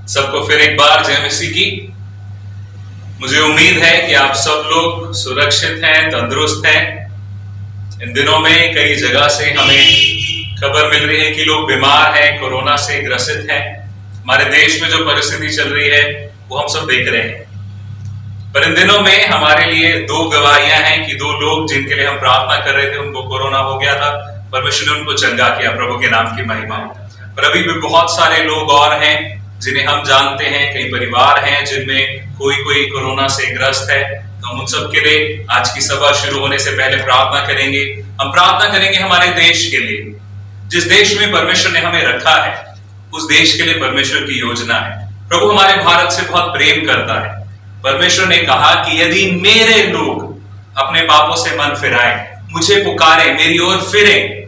सबको फिर एक बार जय मसीह की। मुझे उम्मीद है कि आप सब लोग सुरक्षित हैं, तंदुरुस्त हैं। इन दिनों में कई जगह से हमें खबर मिल रही है कि लोग बीमार हैं, कोरोना से ग्रसित हैं। हमारे देश में जो परिस्थिति चल रही है वो हम सब देख रहे हैं। पर इन दिनों में हमारे लिए दो गवाहियां हैं कि दो लोग जिनके लिए हम प्रार्थना कर रहे थे उनको कोरोना हो गया था, परमेश्वर ने उनको चंगा किया। प्रभु के नाम की महिमा। पर अभी भी बहुत सारे लोग और हैं जिन्हें हम जानते हैं, कई परिवार हैं जिनमें कोई कोरोना से ग्रस्त है। तो हम उन सब के लिए आज की सभा शुरू होने से पहले प्रार्थना करेंगे। हम प्रार्थना करेंगे हमारे देश के लिए, जिस देश में परमेश्वर ने हमें रखा है, उस देश के लिए परमेश्वर की योजना है। प्रभु हमारे भारत से बहुत प्रेम करता है। परमेश्वर ने कहा कि यदि मेरे लोग अपने पापों से मन फिराएं, मुझे पुकारें, मेरी ओर फिरें,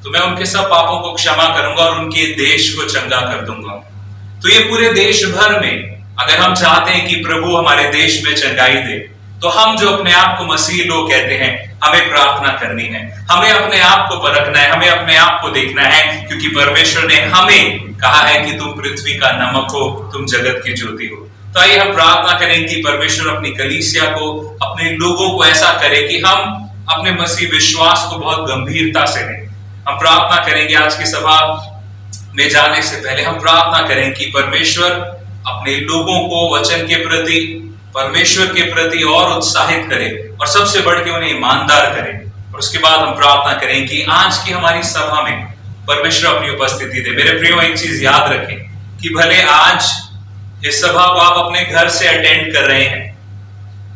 तो मैं उनके सब पापों को क्षमा करूंगा और उनके देश को चंगा कर दूंगा। तो ये पूरे देश भर में अगर हम चाहते हैं कि प्रभु हमारे देश में चंगाई दे, तो हम जो अपने आप को मसीह लोग कहते हैं, हमें प्रार्थना करनी है, हमें अपने आप को परखना है, हमें अपने आप को देखना है, क्योंकि परमेश्वर ने हमें कहा है कि तुम पृथ्वी का नमक हो, तुम जगत की ज्योति हो। तो आइए हम प्रार्थना करें कि परमेश्वर अपनी कलीसिया को, अपने लोगों को ऐसा करे कि हम अपने मसीह विश्वास को बहुत गंभीरता से लें। हम प्रार्थना करेंगे आज की सभा में जाने से पहले हम प्रार्थना करें कि परमेश्वर अपने लोगों को वचन के प्रति, परमेश्वर के प्रति और उत्साहित करे और सबसे बढ़ के उन्हें ईमानदार करे। और उसके बाद हम प्रार्थना करें कि आज की हमारी सभा में परमेश्वर अपनी उपस्थिति दे। मेरे प्रियो, एक चीज याद रखें कि भले आज इस सभा को आप अपने घर से अटेंड कर रहे हैं,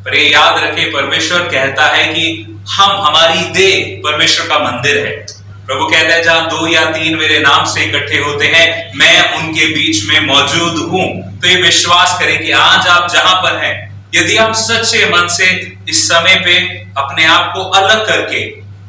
पर ये याद रखें परमेश्वर कहता है कि हमारी देह परमेश्वर का मंदिर है। प्रभु कहता है जहां 2 या 3 मेरे नाम से इकट्ठे होते हैं, मैं उनके बीच में मौजूद हूं। तो ये विश्वास करें कि आज आप जहां पर हैं, यदि हम सच्चे मन से इस समय पे अपने आप को अलग करके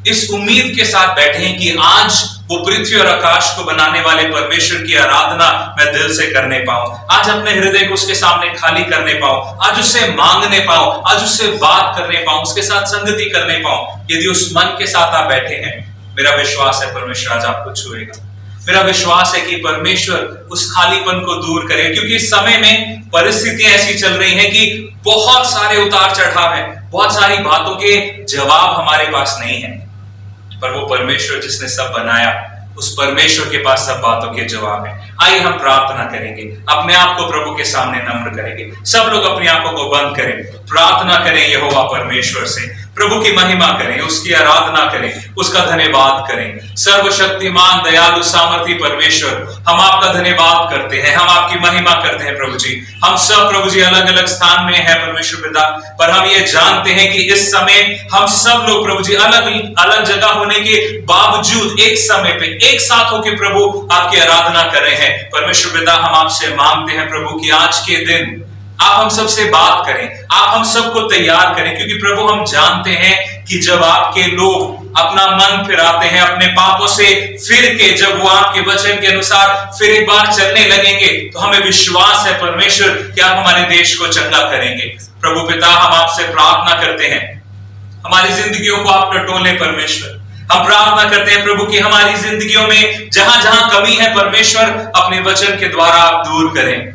इस उम्मीद के साथ बैठे हैं कि आज वो पृथ्वी और आकाश को बनाने वाले परमेश्वर की आराधना मैं दिल से करने पाऊं, आज अपने हृदय को उसके सामने खाली करने पाऊं, आज उससे मांगने पाऊं, आज उससे बात करने पाऊं, उसके साथ संगति करने पाऊं, यदि उस मन के साथ आप बैठे हैं, मेरा विश्वास है परमेश्वर आज आपको छुएगा। मेरा विश्वास है कि परमेश्वर उस खालीपन को दूर करे, क्योंकि इस समय में परिस्थितियां ऐसी चल रही हैं कि बहुत सारे उतार चढ़ाव हैं, बहुत सारी बातों के जवाब हमारे पास नहीं है, पर वो परमेश्वर जिसने सब बनाया, उस परमेश्वर के पास सब बातों के जवाब है। आइए हम प्रार्थना करेंगे, अपने आप को प्रभु के सामने नम्र करेंगे। सब लोग अपनी आंखों को बंद करें, प्रार्थना करें यहोवा परमेश्वर से, प्रभु की महिमा करें, उसकी आराधना करें, उसका धन्यवाद करें। सर्वशक्तिमान दयालु सामर्थी परमेश्वर, हम आपका धन्यवाद करते हैं, हम आपकी महिमा करते हैं प्रभु जी। हम सब प्रभु जी अलग अलग स्थान में है परमेश्वर पिता, पर हम ये जानते हैं कि इस समय हम सब लोग प्रभु जी अलग अलग जगह होने के बावजूद एक समय पे एक साथ होकर प्रभु आपकी आराधना कर रहे हैं। परमेश्वर पिता, हम आपसे मांगते हैं प्रभु कि आज के दिन आप हम सबसे बात करें, आप हम सबको तैयार करें, क्योंकि प्रभु हम जानते हैं कि जब आपके लोग अपना मन फिराते हैं, अपने पापों से फिर के जब वो आपके वचन के अनुसार फिर एक बार चलने लगेंगे, तो हमें विश्वास है परमेश्वर कि आप हमारे देश को चंगा करेंगे। प्रभु पिता, हम आपसे प्रार्थना करते हैं, हमारी जिंदगियों को आप टटोलें परमेश्वर। हम प्रार्थना करते हैं प्रभु कि हमारी जिंदगियों में जहां जहां कमी है परमेश्वर, अपने वचन के द्वारा आप दूर करें।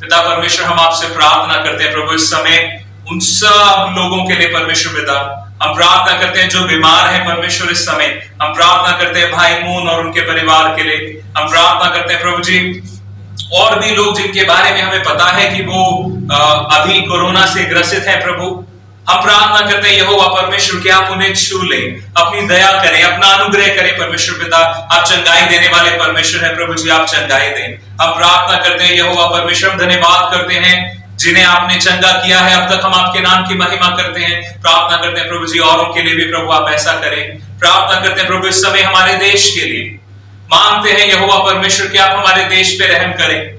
पिता परमेश्वर, हम आपसे प्रार्थना करते हैं प्रभु इस समय उन सब लोगों के लिए परमेश्वर पिता, हम प्रार्थना करते हैं जो बीमार हैं परमेश्वर इस समय। हम प्रार्थना करते हैं भाई मून और उनके परिवार के लिए। हम प्रार्थना करते हैं प्रभु जी और भी लोग जिनके बारे में हमें पता है कि वो अभी कोरोना से ग्रसित है प्रभु। हम प्रार्थना करते हैं यहोवा परमेश्वर कि आप उन्हें छू लें, अपनी दया करें, अपना अनुग्रह करें परमेश्वर पिता। आप चंगाई देने वाले परमेश्वर हैं प्रभु जी, आप चंगाई दें। हम प्रार्थना करते हैं यहोवा परमेश्वर, धन्यवाद करते हैं जिन्हें आपने चंगा किया है अब तक, हम आपके नाम की महिमा करते हैं। प्रार्थना करते हैं प्रभु जी औरों के लिए भी प्रभु आप ऐसा करें। प्रार्थना करते हैं प्रभु इस समय हमारे देश के लिए, मांगते हैं यहोवा परमेश्वर कि आप हमारे देश पे रहम करें,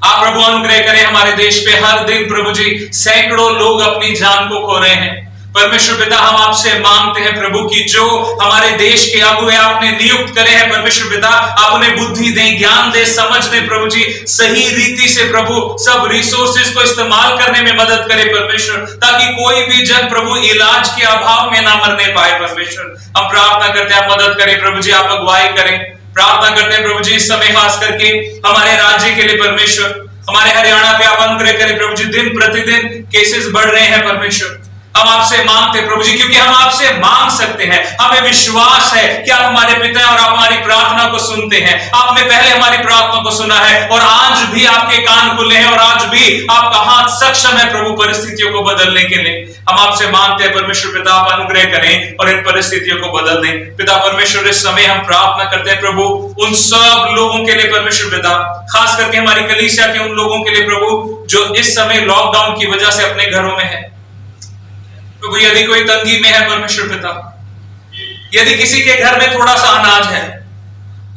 आप प्रभु अनुग्रह करें हमारे देश पे। हर दिन प्रभु जी सैकड़ों लोग अपनी जान को खो रहे हैं परमेश्वर पिता। हम आपसे मांगते हैं प्रभु कि जो हमारे देश के अगुवे आपने नियुक्त करे हैं परमेश्वर पिता, आप उन्हें बुद्धि दें, ज्ञान दें, समझ दें प्रभु जी, सही रीति से प्रभु सब रिसोर्सेज को इस्तेमाल करने में मदद करें परमेश्वर, ताकि कोई भी जन प्रभु इलाज के अभाव में ना मरने पाए परमेश्वर। हम प्रार्थना करते हैं आप मदद करें प्रभु जी, आप अगुवाई करें। प्रार्थना करते हैं प्रभु जी इस समय खास करके हमारे राज्य के लिए परमेश्वर, हमारे हरियाणा पे आप अनुग्रह करें प्रभु जी। दिन प्रतिदिन केसेस बढ़ रहे हैं परमेश्वर, हम आपसे मांगते हैं प्रभु जी, क्योंकि हम आपसे मांग सकते हैं, हमें विश्वास है कि आप हमारे पिता हैं और आप हमारी प्रार्थना को सुनते हैं। आपने पहले हमारी प्रार्थना को सुना है और आज भी आपके कान खुले हैं और आज भी आपका हाथ सक्षम है प्रभु परिस्थितियों को बदलने के लिए। हम आपसे मांगते हैं परमेश्वर पिता, आप अनुग्रह करें और इन परिस्थितियों को बदल दें। पिता परमेश्वर, इस समय हम प्रार्थना करते हैं प्रभु उन सब लोगों के लिए परमेश्वर पिता, खास करके हमारी कलीसिया के उन लोगों के लिए प्रभु जो इस समय लॉकडाउन की वजह से अपने घरों में है प्रभु। यदि कोई तंगी में है परमेश्वर पिता, यदि किसी के घर में थोड़ा सा अनाज है,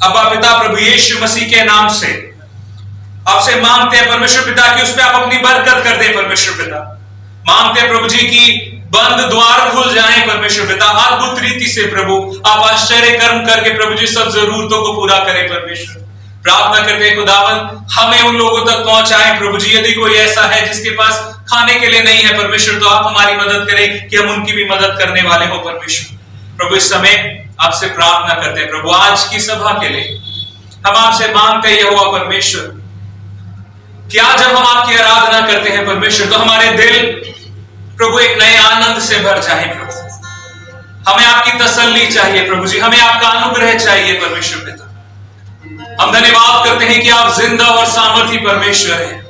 अब्बा पिता प्रभु यीशु मसीह के नाम से आपसे मांगते हैं परमेश्वर पिता कि उस पर आप अपनी बरकत कर दें परमेश्वर पिता। मांगते हैं प्रभु जी की बंद द्वार खुल जाएं परमेश्वर पिता, अद्भुत रीति से प्रभु आप आश्चर्य कर्म करके प्रभु जी सब जरूरतों को पूरा करें परमेश्वर। प्रार्थना करते हैं खुदावन, हमें उन लोगों तक पहुंचाएं प्रभु जी। यदि कोई ऐसा है जिसके पास खाने के लिए नहीं है परमेश्वर, तो आप हमारी मदद करें कि हम उनकी भी मदद करने वाले हो परमेश्वर। प्रभु इस समय आपसे प्रार्थना करते हैं प्रभु आज की सभा के लिए, हम आपसे मांगते हैं यहोवा परमेश्वर, क्या जब हम आपकी आराधना करते हैं परमेश्वर तो हमारे दिल प्रभु एक नए आनंद से भर जाए प्रभु। हमें आपकी तसल्ली चाहिए प्रभु जी, हमें आपका अनुग्रह चाहिए परमेश्वर पिता। हम धन्यवाद करते हैं कि आप जिंदा और सामर्थी परमेश्वर हैं।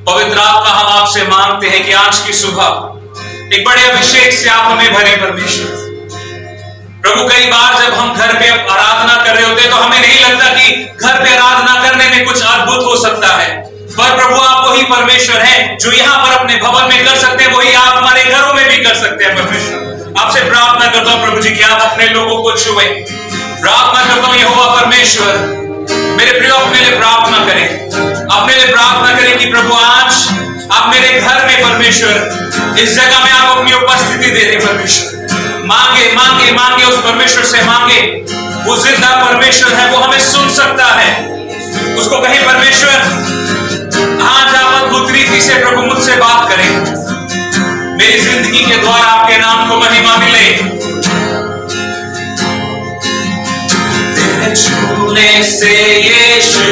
पवित्र आत्मा, हम आपसे मांगते हैं कि आज की सुबह एक बड़े अभिषेक से आप हमें भरे परमेश्वर। प्रभु कई बार जब हम घर पे आराधना कर रहे होते हैं तो हमें नहीं लगता कि घर पे आराधना करने में कुछ अद्भुत हो सकता है, पर प्रभु आप वही परमेश्वर हैं जो यहाँ पर अपने भवन में कर सकते हैं, वही आप हमारे घरों में भी कर सकते हैं परमेश्वर। आपसे प्रार्थना करता हूँ प्रभु जी कि आप अपने लोगों को छुए। प्रार्थना करता हूँ यहोवा परमेश्वर, मेरे प्रिय अपने लिए प्रार्थना करें, अपने लिए प्रार्थना करें कि प्रभु आज आप मेरे घर में परमेश्वर इस जगह में आप अपनी उपस्थिति दे रहे परमेश्वर। मांगे मांगे मांगे उस परमेश्वर से मांगे, वो जिंदा परमेश्वर है, वो हमें सुन सकता है। उसको कहें परमेश्वर आज आप अद्भुत रीति से प्रभु मुझसे बात करें, मेरी जिंदगी के द्वारा आपके नाम को महिमा मिले। तेरे छूने से यीशु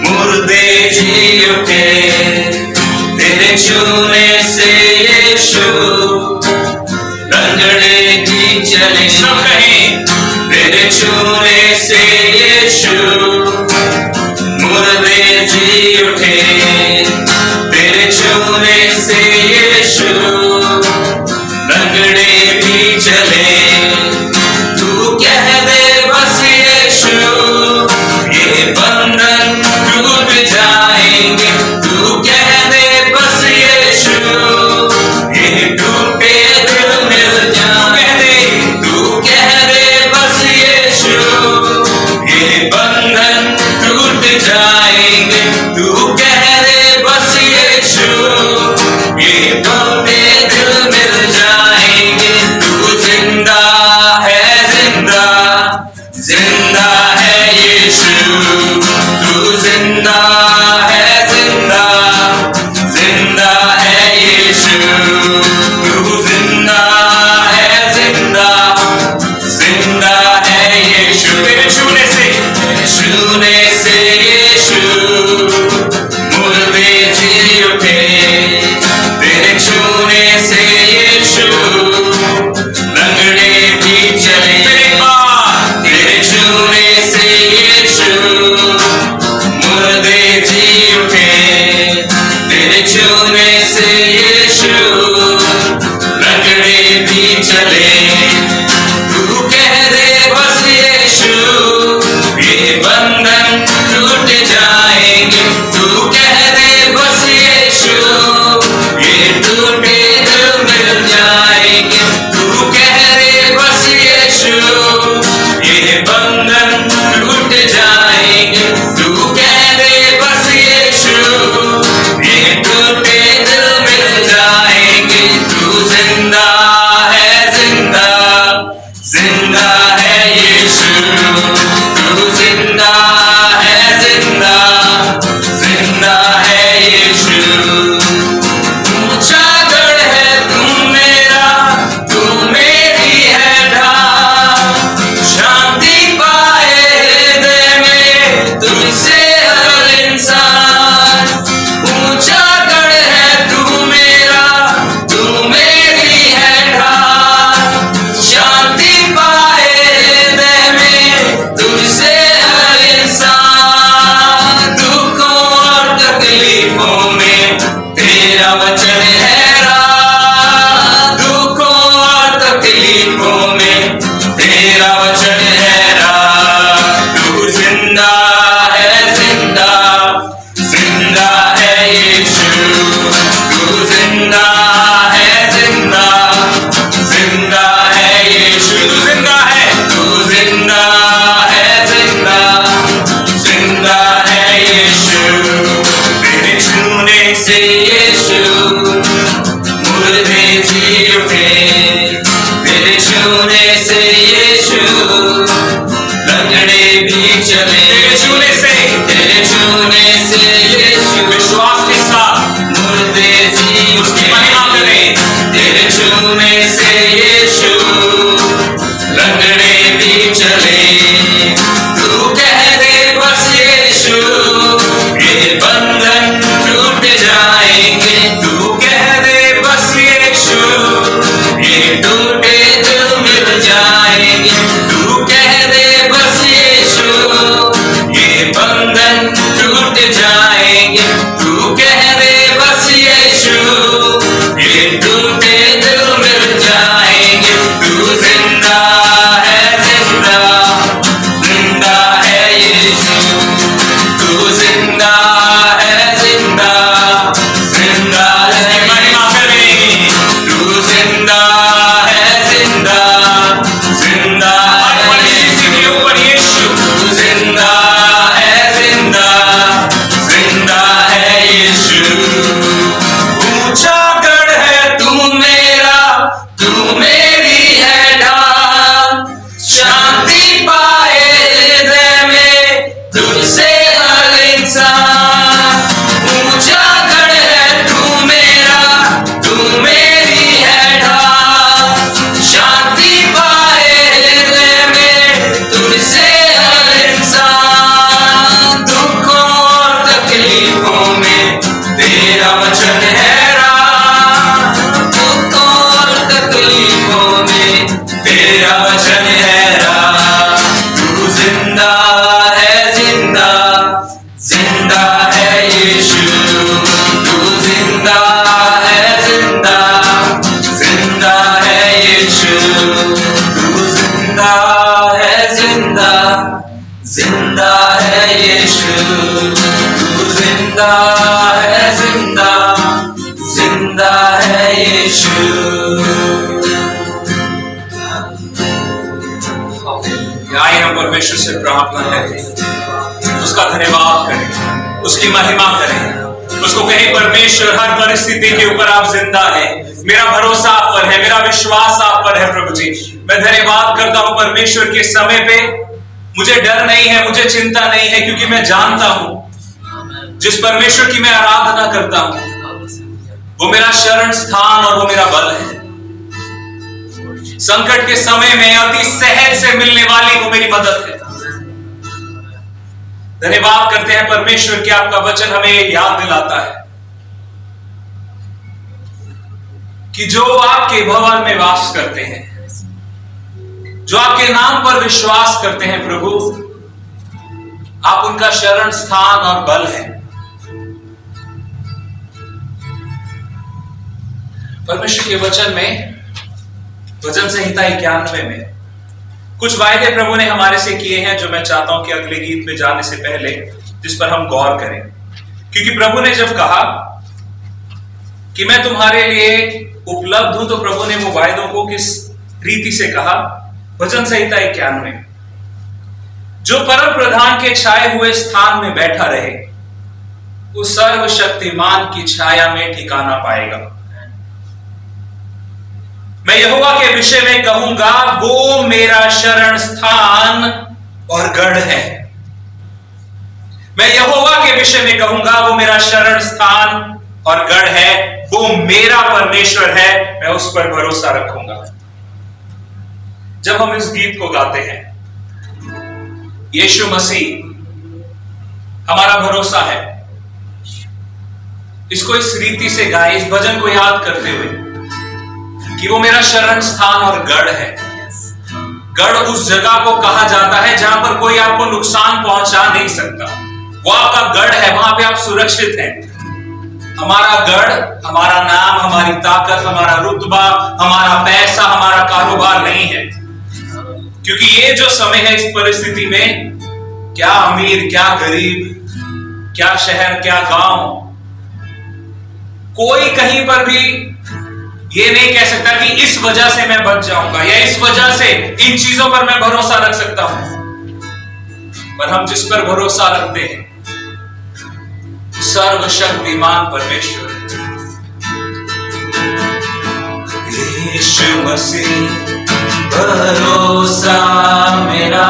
मुर्दे जी उठे, तेरे छूने से यीशु रंगड़े जी चले। सब कहें तेरे छूने से यीशु मुर्दे जी उठे, तेरे छूने से यीशु रंगड़े भी चले। तू कह दे बस यीशु ये बंधन टूट जाएंगे, तू कह दे बस यीशु ये टूटे दिल मिल जाएंगे, तू कह दे बस यीशु ये बंधन टूट जाएंगे, तू कह दे बस यीशु ये टूटे दिल मिल जाएंगे। तू जिंदा है, जिंदा जिंदा है यीशु, तू जिंदा है, जिंदा जिंदा है यीशु, तू जिंदा है, जिंदा जिंदा है यीशु। तेरे छूने से यीशु से यीशु मुर्दे जी उठे, तेरे छूने से यीशु लंगड़े भी चले, तेरे छूने से यीशु विश्वास के साथ मुर्दे जी उसकी महिमा करें। तेरे छूने से यीशु लंगड़े भी चले, तू कह दे बस यीशु ये बंधन टूट जाएंगे, तू कह दे बस यीशु ये टूटे दिल मिल जाएंगे, तू कह दे बस यीशु ये बंधन टूट जाएंगे, तू कह दे बस यीशु ये टूटे दिल मिल जाएंगे, तू जिंदा है, जिंदा जिंदा है यीशु, तू जिंदा है, जिंदा जिंदा है, महिमा करें। तू जिंदा है, जिंदा जिंदा हर है, परिस्थिति के ऊपर यीशु तू जिंदा है, जिंदा जिंदा है यीशु, ऊंचा गढ़ है तू मेरा, तू मेरी है ढाल, शांति पाए हृदय में तुझसे हर इंसान, ऊंचा गढ़ है तू मेरा, तू मेरी है ढाल, शांति पाए हृदय में तुझसे हर इंसान, दुखों और तकलीफों में तेरा वचन है राह, दुखों और तकलीफों में तेरा वचन है राह, तू जिंदा है, जिंदा जिंदा है यीशु, तू जिंदा है, जिंदा जिंदा है यीशु, तू जिंदा है, जिंदा जिंदा है यीशु, तू जिंदा है, जिंदा जिंदा है यीशु। आइए हम परमेश्वर से प्रार्थना करें, उसका धन्यवाद करें, उसकी महिमा करें, उसको कहें परमेश्वर हर परिस्थिति के ऊपर आप जिंदा है, मेरा भरोसा आप पर है, मेरा विश्वास आप पर है। प्रभु जी मैं धन्यवाद करता हूं परमेश्वर के समय पे मुझे डर नहीं है, मुझे चिंता नहीं है, क्योंकि मैं जानता हूं जिस परमेश्वर की मैं आराधना करता हूं वो मेरा शरण स्थान और वो मेरा बल है। संकट के समय में अति सहज से मिलने वाली वो मेरी मदद है। धन्यवाद करते हैं परमेश्वर कि आपका वचन हमें याद दिलाता है कि जो आपके भवन में वास करते हैं, जो आपके नाम पर विश्वास करते हैं प्रभु, आप उनका शरण स्थान और बल है। परमेश्वर के वचन में भजन संहिता 91 में कुछ वायदे प्रभु ने हमारे से किए हैं जो मैं चाहता हूं कि अगले गीत में जाने से पहले जिस पर हम गौर करें, क्योंकि प्रभु ने जब कहा कि मैं तुम्हारे लिए उपलब्ध हूं, तो प्रभु ने वो वायदों को किस रीति से कहा। भजन संहिता 91, जो परम प्रधान के छाए हुए स्थान में बैठा रहे वो सर्वशक्तिमान की छाया में ठिकाना पाएगा। मैं यहोवा के विषय में कहूंगा वो मेरा शरण स्थान और गढ़ है। मैं यहोवा के विषय में कहूंगा वो मेरा शरण स्थान और गढ़ है, वो मेरा परमेश्वर है, मैं उस पर भरोसा रखूंगा। जब हम इस गीत को गाते हैं, यीशु मसीह हमारा भरोसा है, इसको इस रीति से गाएं, इस भजन को याद करते हुए कि वो मेरा शरण स्थान और गढ़ है। गढ़ उस जगह को कहा जाता है जहां पर कोई आपको नुकसान पहुंचा नहीं सकता, वो आपका गढ़ है, वहां पे आप सुरक्षित हैं। हमारा गढ़, हमारा नाम, हमारी ताकत, हमारा रुतबा, हमारा पैसा, हमारा कारोबार नहीं है, क्योंकि ये जो समय है इस परिस्थिति में, क्या अमीर क्या गरीब, क्या शहर क्या गांव, कोई कहीं पर भी ये नहीं कह सकता कि इस वजह से मैं बच जाऊंगा या इस वजह से इन चीजों पर मैं भरोसा रख सकता हूं। पर हम जिस पर भरोसा रखते हैं सर्वशक्तिमान परमेश्वर यीशु मसीह भरोसा मेरा,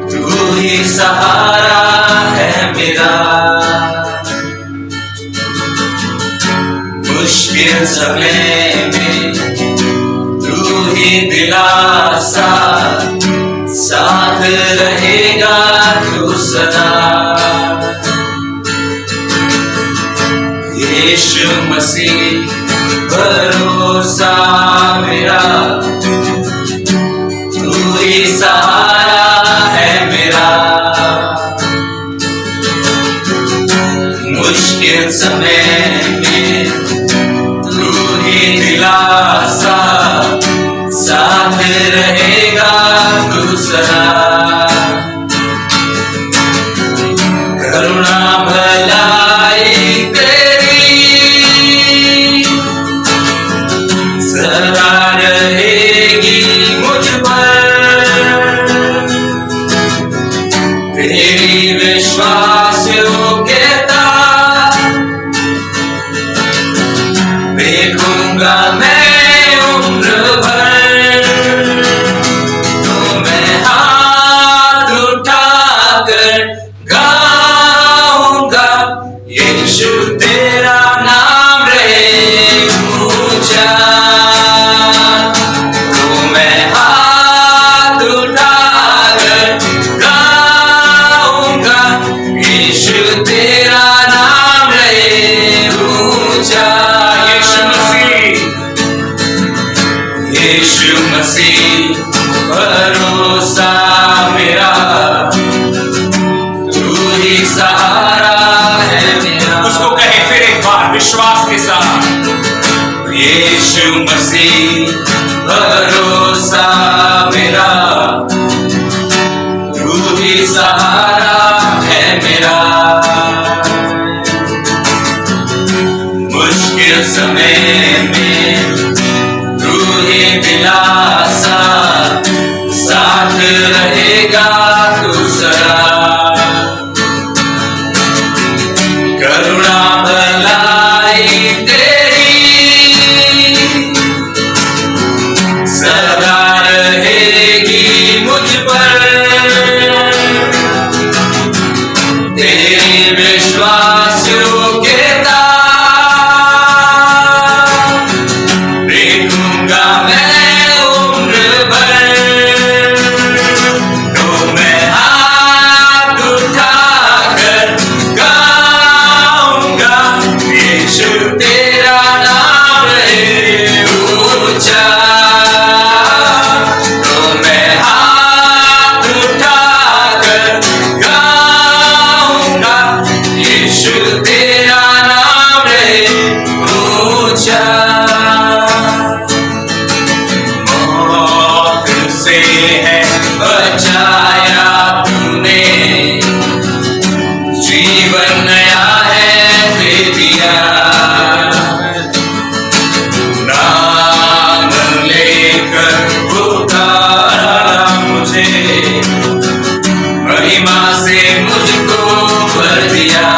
तू ही सहारा है मेरा। मुश्किल समय में तू ही दिलासा, साथ रहेगा तू सदा। यीशु मसीह भरोसा मेरा, तू ही सहारा है मेरा। मुश्किल समय में तू ही दिलासा, साथ रहेगा तू सदा। करुणा भलाई तेरी सदा रहेगी मुझ पर। तेरी विश्वास योग्यता देखूंगा मैं उम्र भर। तो मैं हाथ उठाकर गाऊंगा, यीशु तेरा नाम रहे ऊंचा। तो मैं हाथ उठाकर गाऊंगा, यीशु तेरा नाम रहे ऊंचा। यीशु मसीह भरोसा मेरा, तू ही सहारा है मेरा। उसको कहे फिर एक बार विश्वास के साथ, यीशु मसीह भरोसा मेरा, तू ही सहारा है मेरा। मुश्किल समय में तू ही दिलासा, साथ रहेगा तू सदा। करुणा भलाई तेरी सदा रहेगी मुझ पर। तेरी विश्वास योग्यता देखूंगा मैं उम्र भर। तो मैं हाथ उठाकर गाऊंगा, यीशु तेरा नाम रहे ऊंचा। तो मैं हाथ उठाकर गाऊंगा, यीशु तेरा नाम रहे ऊंचा। मौत से है बचाया तूने, जीवन नया है दे दिया। नाम लेकर पुकारा मुझे, महिमा से मुझको भर दिया।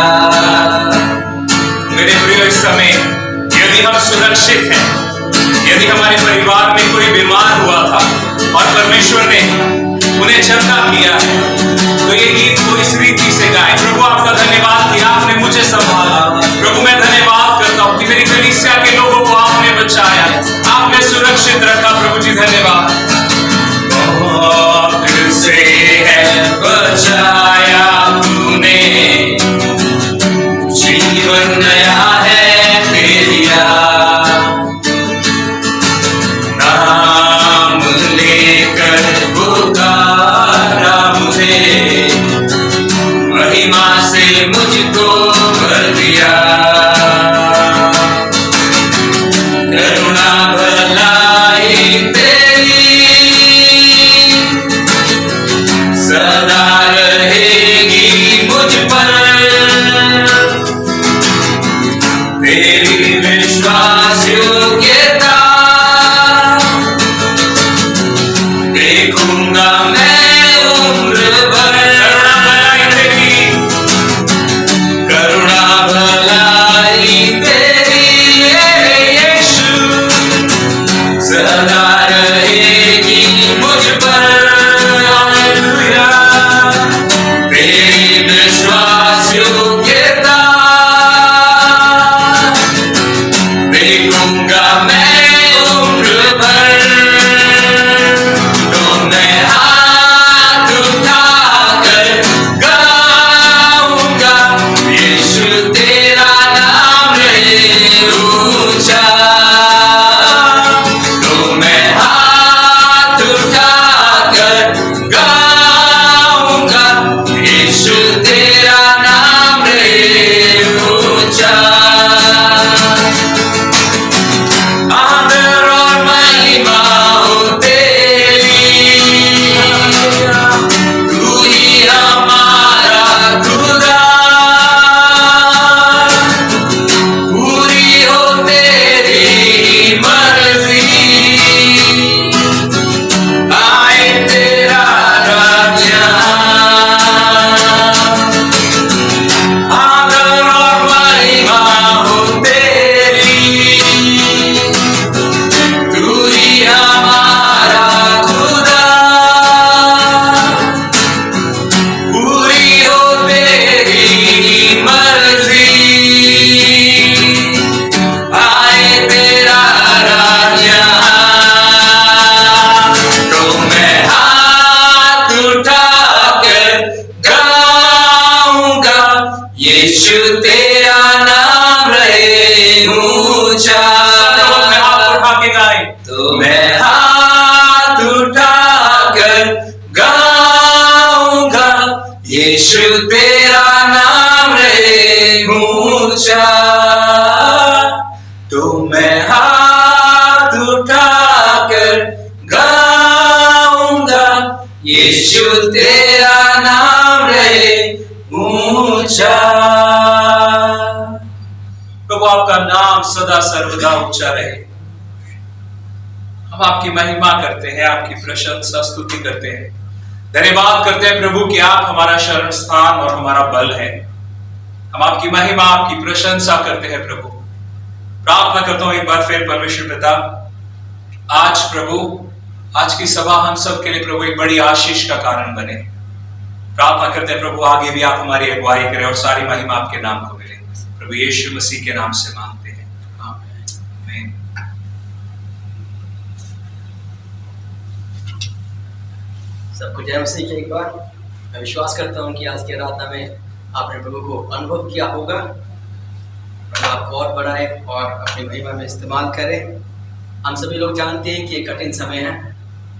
मेरे प्रिय, इस समय यदि हम सुरक्षित हैं, यदि हमारे परिवार में कोई बीमार हुआ था और परमेश्वर ने उन्हें चंगा किया है, तो ये गीत को इस रीति से गाएं। प्रभु आपका धन्यवाद कि आपने मुझे संभाला। प्रभु मैं धन्यवाद करता हूँ कि मेरी कलीसिया के लोगों को आपने बचाया, आपने सुरक्षित रखा। प्रभु जी धन्यवाद। मौत से है बचाया तूने, जीवन नया है दे दिया। नाम लेकर पुकारा मुझे, महिमा से मुझको भर दिया। करुणा भलाई तेरी सदा रहेगी मुझ पर। तेरी विश्वास योग्यता देखूंगा मैं उम्र भर। यीशु तेरा नाम रहे ऊंचा। मैं हाथ उठा के गाए तो मैं हाथ उठाकर गाऊंगा, यीशु तेरा नाम रहे ऊंचा। तो मैं हाथ उठाकर गाऊंगा, यीशु तेरा नाम रहे ऊंचा। प्रभु आपका नाम सदा सर्वदा ऊंचा रहे। हम आपकी महिमा करते हैं, आपकी प्रशंसा स्तुति करते हैं, धन्यवाद करते हैं प्रभु कि आप हमारा शरण स्थान और हमारा बल है। हम आपकी महिमा आपकी प्रशंसा करते हैं प्रभु। प्रार्थना करता हूं एक बार फिर परमेश्वर पिता, आज प्रभु आज की सभा हम सब के लिए प्रभु एक बड़ी आशीष का कारण बने। प्रार्थना करते हैं प्रभु आगे भी आप हमारी अगुवाई करें और सारी महिमा आपके नाम को मिले। प्रभु यीशु मसीह के नाम से मांगते हैं, आमीन। सबको जय मसीह की एक बार। मैं विश्वास करता हूँ कि आज की आराधना में आपने प्रभु को अनुभव किया होगा। प्रभु आपको और बढ़ाए और अपनी महिमा में इस्तेमाल करे। हम सभी लोग जानते हैं कि ये कठिन समय है,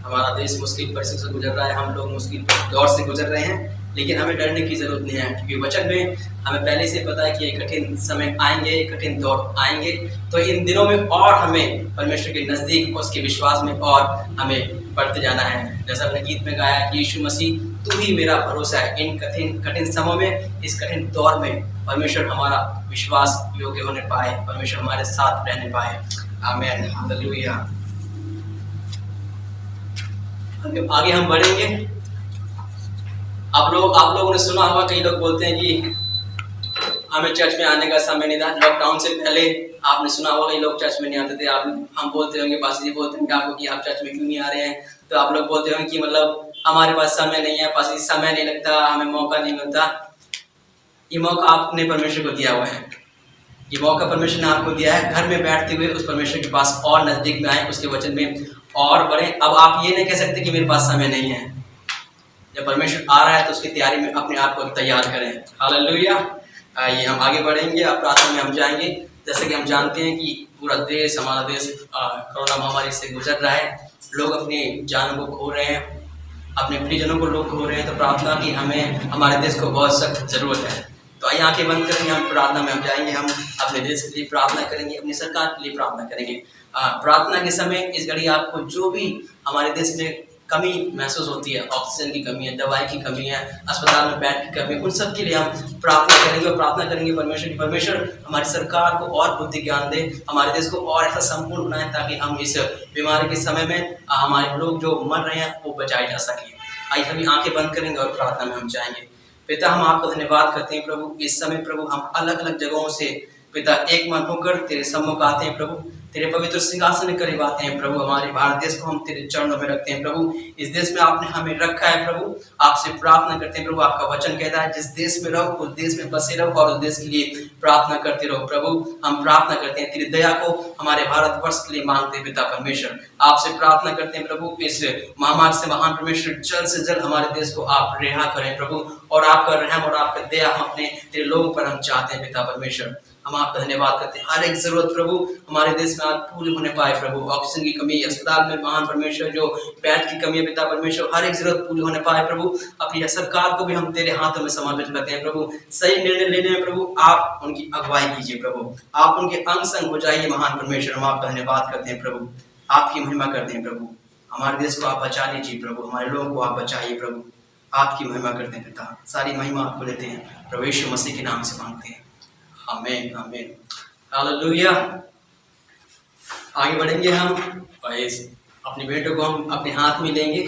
हमारा देश मुश्किल परिस्थिति से गुजर रहा है, हम लोग मुश्किल दौर से गुजर रहे हैं, लेकिन हमें डरने की जरूरत नहीं है, क्योंकि वचन में हमें पहले से पता है कि ये कठिन समय आएंगे, कठिन दौर आएंगे। तो इन दिनों में और हमें परमेश्वर के नज़दीक, उसके विश्वास में और हमें बढ़ते जाना है। जैसा हमने गीत में गाया कि यीशु मसीह तू ही मेरा भरोसा है। इन कठिन समय में, इस कठिन दौर में परमेश्वर हमारा विश्वास योग्य होने पाए, परमेश्वर हमारे साथ रहने पाए। आमीन, हालेलुया। आगे हम बढ़ेंगे। आप लोगों ने सुना होगा, कई लोग बोलते हैं कि हमें चर्च में आने का समय नहीं था। लॉकडाउन से पहले आपने सुना होगा कई लोग चर्च में नहीं आते थे। हम बोलते होंगे, पास्टर जी बोलते होंगे आपको कि आप चर्च में क्यों नहीं आ रहे हैं, तो आप लोग बोलते होंगे कि मतलब हमारे पास समय नहीं है, पास्टर जी समय नहीं लगता, हमें मौका नहीं मिलता। ये मौका आपने परमेश्वर को दिया हुआ है, ये मौका परमेश्वर ने आपको दिया है। घर में बैठते हुए उस परमेश्वर के पास और नजदीक में आए, उसके वचन में और बढ़े। अब आप ये नहीं कह सकते कि मेरे पास समय नहीं है। जब परमेश्वर आ रहा है तो उसकी तैयारी में अपने आप को तैयार करें। हालेलुया। ये हम आगे बढ़ेंगे, अब प्रार्थना में हम जाएंगे। जैसे कि हम जानते हैं कि पूरा देश, हमारा देश कोरोना महामारी से गुजर रहा है। लोग अपनी जानों को खो रहे हैं, अपने प्रियजनों को लोग खो रहे हैं। तो प्रार्थना की हमें, हमारे देश को बहुत सख्त जरूरत है। तो आइए आंखें बंद करेंगे, हम प्रार्थना में हम जाएंगे। हम अपने देश के लिए प्रार्थना करेंगे, अपनी सरकार के लिए प्रार्थना करेंगे। प्रार्थना के समय इस घड़ी आपको जो भी हमारे देश में कमी महसूस होती है, ऑक्सीजन की कमी है, दवाई की कमी है, अस्पताल में बेड की कमी है, उन सब के लिए हम प्रार्थना करेंगे। और प्रार्थना करेंगे परमेश्वर हमारी सरकार को और बुद्धि ज्ञान दे, हमारे देश को और ऐसा संपूर्ण बनाए ताकि हम इस बीमारी के समय में हमारे लोग जो मर रहे हैं वो बचाए जा सकें। आइए हम आंखें बंद करेंगे और प्रार्थना में हम जाएंगे। पिता, हम आपका धन्यवाद करते हैं प्रभु। इस समय प्रभु हम अलग अलग जगहों से पिता एक मन होकर तेरे सम्मुख आते हैं प्रभु, तेरे पवित्र सिंहासन के करीब आते हैं प्रभु। हमारे भारत देश को हम तेरे चरणों में रखते हैं प्रभु। इस देश में आपने हमें रखा है प्रभु, आपसे प्रार्थना करते हैं प्रभु। आपका वचन कहता है जिस देश में रहो उस देश में बसे रहो और उस देश के लिए प्रार्थना करते रहो प्रभु। हम प्रार्थना करते हैं, तेरी दया को हमारे भारतवर्ष के लिए मांगते हैं पिता परमेश्वर। आपसे प्रार्थना करते हैं प्रभु, इस महामारी से महान परमेश्वर जल्द से जल्द हमारे देश को आप रिहा करें प्रभु। और आपका रहम और आपका दया हम अपने तेरे लोगों पर हम चाहते हैं पिता परमेश्वर। हम आपका धन्यवाद करते हैं। हर एक जरूरत प्रभु हमारे देश में आज पूरी होने पाए प्रभु। ऑक्सीजन की कमी, अस्पताल में महान परमेश्वर जो बेड की कमी है पिता परमेश्वर, हर एक जरूरत पूरी होने पाए प्रभु। अपनी सरकार को भी हम तेरे हाथों में समर्पित करते हैं प्रभु। सही निर्णय लेने में प्रभु आप उनकी अगुवाई कीजिए प्रभु, आप उनके अंग संग हो जाइए महान परमेश्वर। हम आपका धन्यवाद करते हैं प्रभु, आपकी महिमा करते हैं प्रभु। हमारे देश को आप बचा लीजिए प्रभु, हमारे लोगों को आप बचाइए प्रभु। आपकी महिमा करते हैं पिता, सारी महिमा आपको देते हैं प्रभु यीशु मसीह के नाम से मांगते हैं, आमीन आमीन। हालेलुया। आगे बढ़ेंगे हम और इस अपनी बेटों को हम अपने हाथ में लेंगे,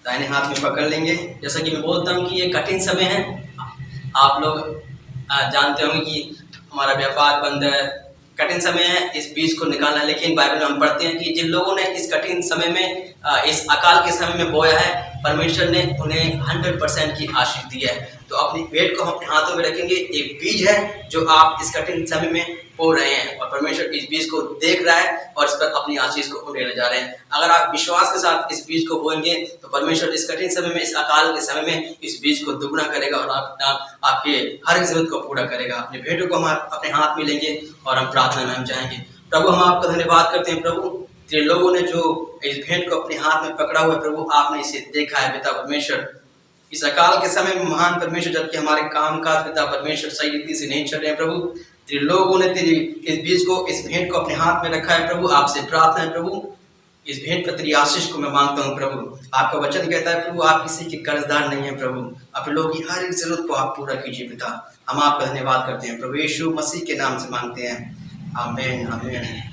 दाहिने हाथ में पकड़ लेंगे। जैसा कि मैं बोलता हूँ कि ये कठिन समय है। आप लोग जानते होंगे कि हमारा व्यापार बंद है, कठिन समय है, इस बीज को निकालना है। लेकिन बाइबल में हम पढ़ते हैं कि जिन लोगों ने इस कठिन समय में, इस अकाल के समय में बोया है, परमेश्वर ने उन्हें 100% की आशीष दी है। तो अपनी भेंट को हम अपने हाथों में रखेंगे। एक बीज है जो आप इस कठिन समय में बो रहे हैं और परमेश्वर इस बीज को देख रहा है और इस पर अपनी आशीष को उड़ेले जा रहे हैं। अगर आप विश्वास के साथ इस बीज को बोएंगे तो परमेश्वर इस कठिन समय में, इस अकाल के समय में इस बीज को दुगना करेगा और आपके हर एक जरूरत को पूरा करेगा। अपनी भेंटों को हम अपने हाथ में लेंगे और हम प्रार्थना में हम जाएंगे। प्रभु, हम आपका धन्यवाद करते हैं। प्रभु, तेरे लोगों ने जो इस भेंट को अपने हाथ में पकड़ा हुआ है, प्रभु आपने इसे देखा है पिता परमेश्वर। इस अकाल के समय में महान परमेश्वर, जबकि हमारे काम काज पिता परमेश्वर सही रीति से नहीं चल रहे हैं प्रभु, तेरे लोगों ने तेरी इस बीज को, इस भेंट को अपने हाथ में रखा है प्रभु। आपसे प्रार्थना है प्रभु, इस भेंट पर तेरी आशीष को मैं मांगता हूँ प्रभु। आपका वचन कहता है प्रभु, आप किसी के कर्जदार नहीं है प्रभु, अपने लोगों की हर एक जरूरत को आप पूरा कीजिए पिता। हम आपका धन्यवाद करते हैं प्रभु, यीशु मसीह के नाम से मांगते हैं, आमीन आमीन।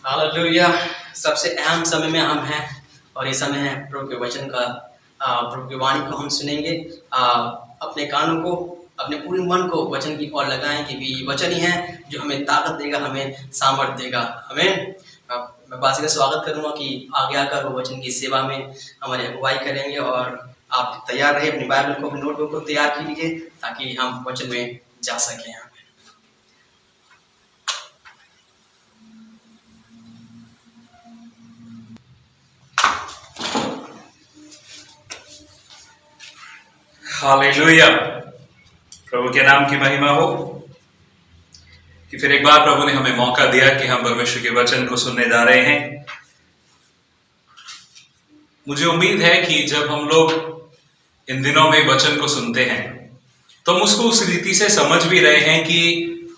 हालेलुया। सबसे अहम समय में हम हैं और ये समय है प्रभु के वचन का, प्रभु की वाणी को हम सुनेंगे। अपने कानों को, अपने पूरे मन को वचन की ओर लगाएं कि भी वचन ही है जो हमें ताकत देगा, हमें सामर्थ देगा। आमीन। मैं बासी का स्वागत करूंगा कि आगे आकर वो वचन की सेवा में हमारी अगुवाई करेंगे और आप तैयार रहे, अपनी बाइबल को, अपनी नोटबुक को तैयार कीजिए ताकि हम वचन में जा सकें। हालेलुया। प्रभु के नाम की महिमा हो कि फिर एक बार प्रभु ने हमें मौका दिया कि हम परमेश्वर के वचन को सुनने जा रहे हैं। मुझे उम्मीद है कि जब हम लोग इन दिनों में वचन को सुनते हैं तो हम उसको उस रीति से समझ भी रहे हैं कि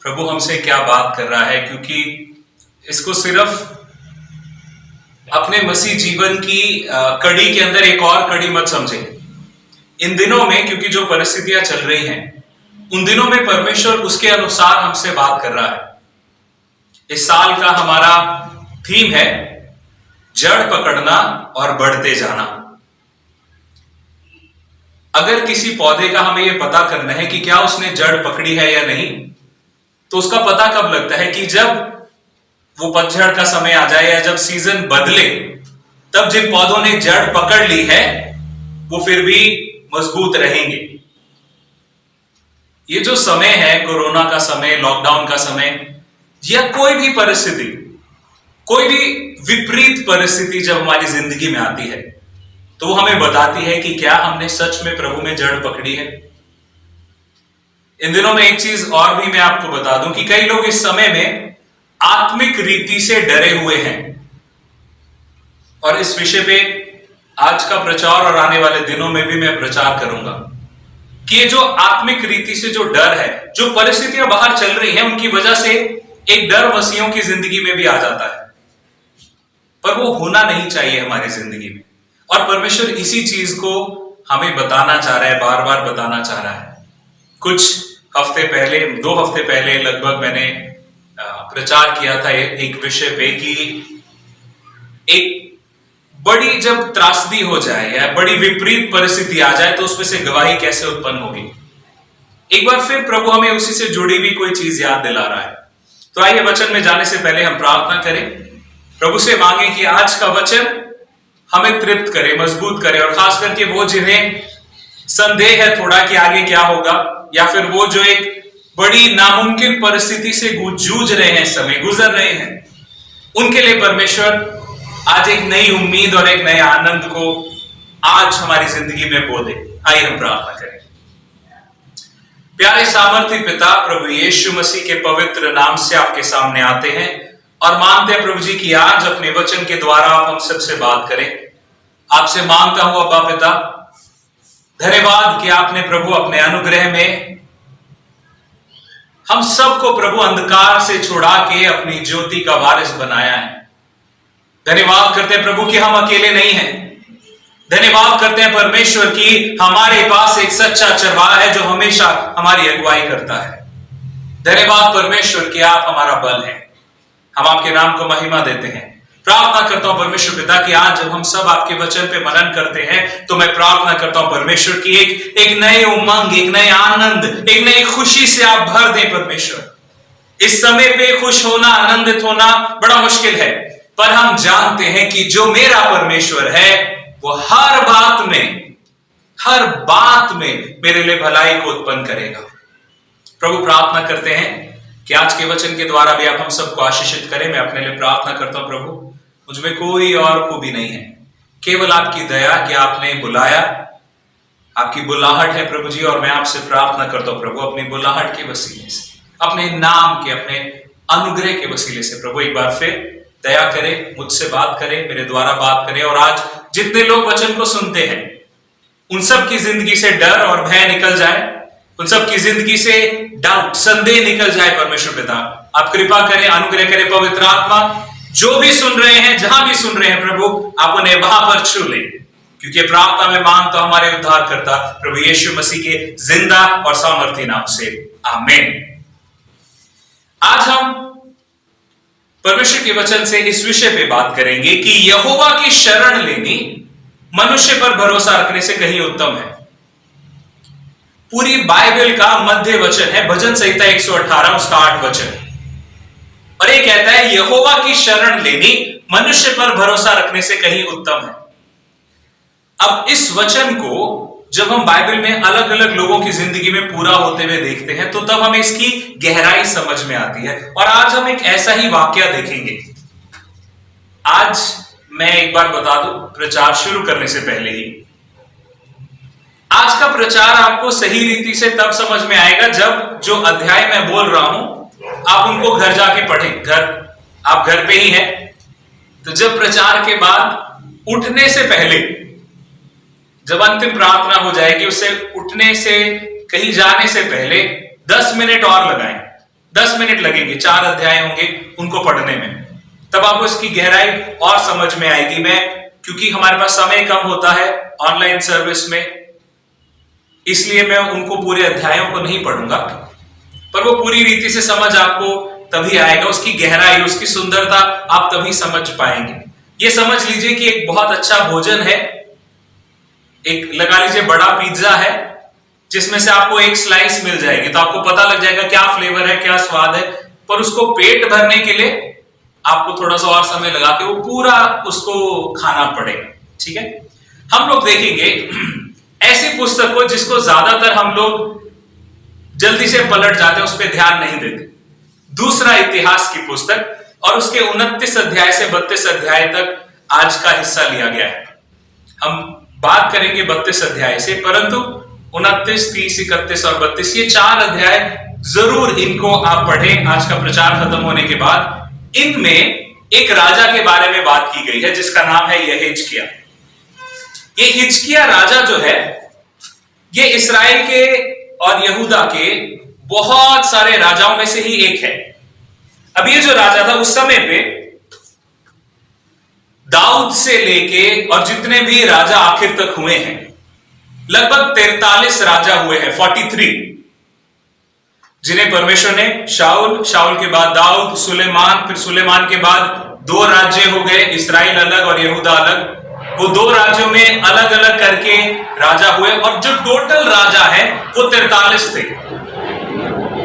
प्रभु हमसे क्या बात कर रहा है, क्योंकि इसको सिर्फ अपने मसीह जीवन की कड़ी के अंदर एक और कड़ी मत समझें। इन दिनों में, क्योंकि जो परिस्थितियां चल रही हैं, उन दिनों में परमेश्वर उसके अनुसार हमसे बात कर रहा है। इस साल का हमारा थीम है जड़ पकड़ना और बढ़ते जाना। अगर किसी पौधे का हमें यह पता करना है कि क्या उसने जड़ पकड़ी है या नहीं, तो उसका पता कब लगता है कि जब वो पतझड़ का समय आ जाए या जब सीजन बदले, तब जिन पौधों ने जड़ पकड़ ली है वो फिर भी मजबूत रहेंगे। ये जो समय है, कोरोना का समय, लॉकडाउन का समय, या कोई भी परिस्थिति, कोई भी विपरीत परिस्थिति जब हमारी जिंदगी में आती है तो वो हमें बताती है कि क्या हमने सच में प्रभु में जड़ पकड़ी है। इन दिनों में एक चीज और भी मैं आपको बता दूं कि कई लोग इस समय में आत्मिक रीति से डरे हुए हैं, और इस विषय पे आज का प्रचार और आने वाले दिनों में भी मैं प्रचार करूंगा कि ये जो आत्मिक रीति से जो डर है, जो परिस्थितियां बाहर चल रही हैं, उनकी वजह से एक डर मसीहों की जिंदगी में भी आ जाता है, पर वो होना नहीं चाहिए हमारी जिंदगी में। और परमेश्वर इसी चीज को हमें बताना चाह रहा है, बार बार बताना चाह रहा है। कुछ हफ्ते पहले, 2 हफ्ते पहले लगभग मैंने प्रचार किया था एक विषय पे कि एक बड़ी जब त्रासदी हो जाए या बड़ी विपरीत परिस्थिति आ जाए तो उसमें से गवाही कैसे उत्पन्न होगी। एक बार फिर प्रभु हमें उसी से जुड़ी हुई कोई चीज याद दिला रहा है। तो आइए वचन में जाने से पहले हम प्रार्थना करें, प्रभु से मांगे कि आज का वचन हमें तृप्त करे, मजबूत करे, और खास करके वो जिन्हें संदेह है थोड़ा कि आगे क्या होगा, या फिर वो जो एक बड़ी नामुमकिन परिस्थिति से जूझ रहे हैं, समय गुजर रहे हैं, उनके लिए परमेश्वर आज एक नई उम्मीद और एक नए आनंद को आज हमारी जिंदगी में बो दे। आइए हम प्रार्थना करें। प्यारे सामर्थी पिता, प्रभु यीशु मसीह के पवित्र नाम से आपके सामने आते हैं और मांगते हैं प्रभु जी कि आज अपने वचन के द्वारा आप हम सबसे बात करें। आपसे मांगता हूं अब्बा पिता, धन्यवाद कि आपने प्रभु अपने अनुग्रह में हम सबको प्रभु अंधकार से छुड़ा के अपनी ज्योति का वारिस बनाया है। धन्यवाद करते हैं प्रभु कि हम अकेले नहीं हैं। धन्यवाद करते हैं परमेश्वर कि हमारे पास एक सच्चा चरवाहा है जो हमेशा हमारी अगुवाई करता है। धन्यवाद परमेश्वर कि आप हमारा बल है। हम आपके नाम को महिमा देते हैं। प्रार्थना करता हूं परमेश्वर पिता कि आज जब हम सब आपके वचन पे मनन करते हैं तो मैं प्रार्थना करता हूं परमेश्वर की एक नए उमंग, एक नए आनंद, एक नई खुशी से आप भर दें परमेश्वर। इस समय पे खुश होना, आनंदित होना बड़ा मुश्किल है, पर हम जानते हैं कि जो मेरा परमेश्वर है वो हर बात में हर बात में मेरे लिए भलाई को उत्पन्न करेगा। प्रभु प्रार्थना करते हैं कि आज के वचन के द्वारा भी आप हम सबको आशीषित करें। मैं अपने लिए प्रार्थना करता हूं प्रभु, मुझमें कोई और खूबी नहीं है, केवल आपकी दया कि आपने बुलाया, आपकी बुलाहट है प्रभु जी। और मैं आपसे प्रार्थना करता हूं प्रभु, अपनी बुलाहट के वसीले से, अपने नाम के, अपने अनुग्रह के वसीले से प्रभु एक बार फिर दया करें, मुझसे बात करें, मेरे द्वारा बात करें। और आज जितने लोग वचन को सुनते हैं उन सब की जिंदगी से डर और भय निकल जाए, उन सब की जिंदगी से डाउट, संदेह निकल जाए। परमेश्वर पिता आप कृपा करें, अनुग्रह करें। पवित्र आत्मा जो भी सुन रहे हैं, जहां भी सुन रहे हैं प्रभु, आप उन्हें वहां पर छू ले, क्योंकि प्रार्थना में मांगता हमारे उद्धार करता प्रभु यीशु मसीह के जिंदा और सामर्थी नाम से, आमीन। आज हम परमेश्वर के वचन से इस विषय पे बात करेंगे कि यहोवा की शरण लेनी मनुष्य पर भरोसा रखने से कहीं उत्तम है। पूरी बाइबल का मध्य वचन है भजन संहिता 118 उसका 8 वचन, और ये कहता है यहोवा की शरण लेनी मनुष्य पर भरोसा रखने से कहीं उत्तम है। अब इस वचन को जब हम बाइबल में अलग अलग लोगों की जिंदगी में पूरा होते हुए देखते हैं तो तब हमें इसकी गहराई समझ में आती है। और आज हम एक ऐसा ही वाकया देखेंगे। आज मैं एक बार बता दूं, प्रचार शुरू करने से पहले ही, आज का प्रचार आपको सही रीति से तब समझ में आएगा जब जो अध्याय मैं बोल रहा हूं आप उनको घर जाके पढ़ें। आप घर पे ही हैं, तो जब प्रचार के बाद उठने से पहले, जब अंतिम प्रार्थना हो जाएगी, उससे उठने से, कहीं जाने से पहले 10 मिनट और लगाएं। 10 मिनट लगेंगे, 4 अध्याय होंगे उनको पढ़ने में, तब आपको इसकी गहराई और समझ में आएगी। क्योंकि हमारे पास समय कम होता है ऑनलाइन सर्विस में, इसलिए मैं उनको पूरे अध्यायों को नहीं पढ़ूंगा, पर वो पूरी रीति से समझ आपको तभी आएगा, उसकी गहराई, उसकी सुंदरता आप तभी समझ पाएंगे। ये समझ लीजिए कि एक बहुत अच्छा भोजन है, एक लगा लीजिए बड़ा पिज्जा है जिसमें से आपको एक स्लाइस मिल जाएगी, तो आपको पता लग जाएगा क्या फ्लेवर है, क्या स्वाद है, पर उसको पेट भरने के लिए आपको थोड़ा सा और समय लगा के वो पूरा उसको खाना पड़ेगा। ठीक है, हम लोग देखेंगे ऐसी पुस्तक को जिसको ज्यादातर हम लोग जल्दी से पलट जाते हैं, उस पर ध्यान नहीं देते। दूसरा इतिहास की पुस्तक, और उसके 29 अध्याय से 32 अध्याय तक आज का हिस्सा लिया गया है। हम बात करेंगे 32 अध्याय से, परंतु 29, 30, 31 और 32 ये 4 अध्याय जरूर इनको आप पढ़ें आज का प्रचार खत्म होने के बाद। इनमें एक राजा के बारे में बात की गई है जिसका नाम है यहेजकिया। ये हिजकिया राजा जो है, ये इस्राएल के और यहूदा के बहुत सारे राजाओं में से ही एक है। अब ये जो राजा था उस समय पे दाऊद से लेके और जितने भी राजा आखिर तक हुए हैं, लगभग 43 राजा हुए हैं, 43, जिन्हें परमेश्वर ने शाऊल के बाद दाऊद, सुलेमान, फिर सुलेमान के बाद 2 राज्य हो गए, इस्राएल अलग और यहूदा अलग। वो 2 राज्यों में अलग अलग करके राजा हुए, और जो टोटल राजा है वो 43 थे।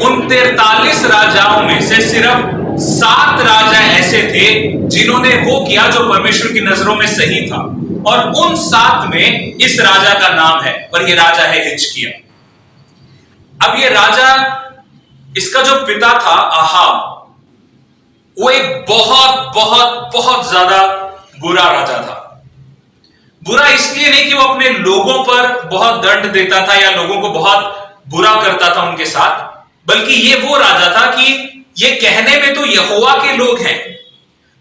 उन 43 राजाओं में से सिर्फ 7 राजा ऐसे थे जिन्होंने वो किया जो परमेश्वर की नजरों में सही था, और उन 7 में इस राजा का नाम है, और ये राजा है हिजकिया। अब ये राजा, इसका जो पिता था आहाब, वो एक बहुत बहुत बहुत ज्यादा बुरा राजा था। बुरा इसलिए नहीं कि वो अपने लोगों पर बहुत दंड देता था या लोगों को बहुत बुरा करता था उनके साथ, बल्कि ये वो राजा था कि ये कहने में तो यहोवा के लोग हैं,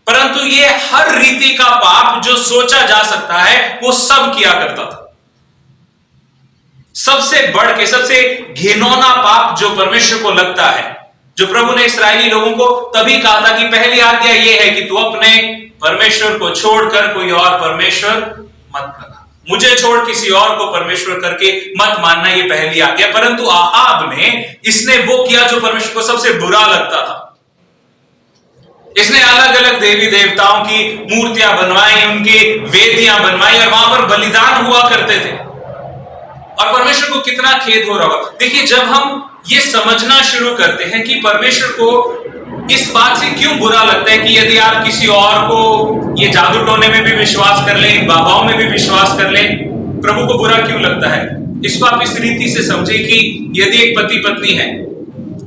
परंतु ये हर रीति का पाप जो सोचा जा सकता है वो सब किया करता था। सबसे बढ़ के, सबसे घिनौना पाप जो परमेश्वर को लगता है, जो प्रभु ने इस्राएली लोगों को तभी कहा था कि पहली आज्ञा यह है कि तू अपने परमेश्वर को छोड़कर कोई और परमेश्वर मत करना, मुझे छोड़ किसी और को परमेश्वर करके मत मानना, ये पहली आज्ञा। परंतु आहाब ने, इसने वो किया जो परमेश्वर को सबसे बुरा लगता था। इसने अलग अलग देवी देवताओं की मूर्तियां बनवाई, उनकी वेदियां बनवाई, और वहां पर बलिदान हुआ करते थे, और परमेश्वर को कितना खेद हो रहा होगा। देखिए, जब हम ये समझना शुरू करते हैं कि परमेश्वर को इस बात से क्यों बुरा लगता है कि यदि आप किसी और को, ये जादू टोने में भी विश्वास कर लें, बाबाओं में भी विश्वास कर लें, प्रभु को बुरा क्यों लगता है? इसको आप इस रीति से समझे कि यदि एक पति पत्नी है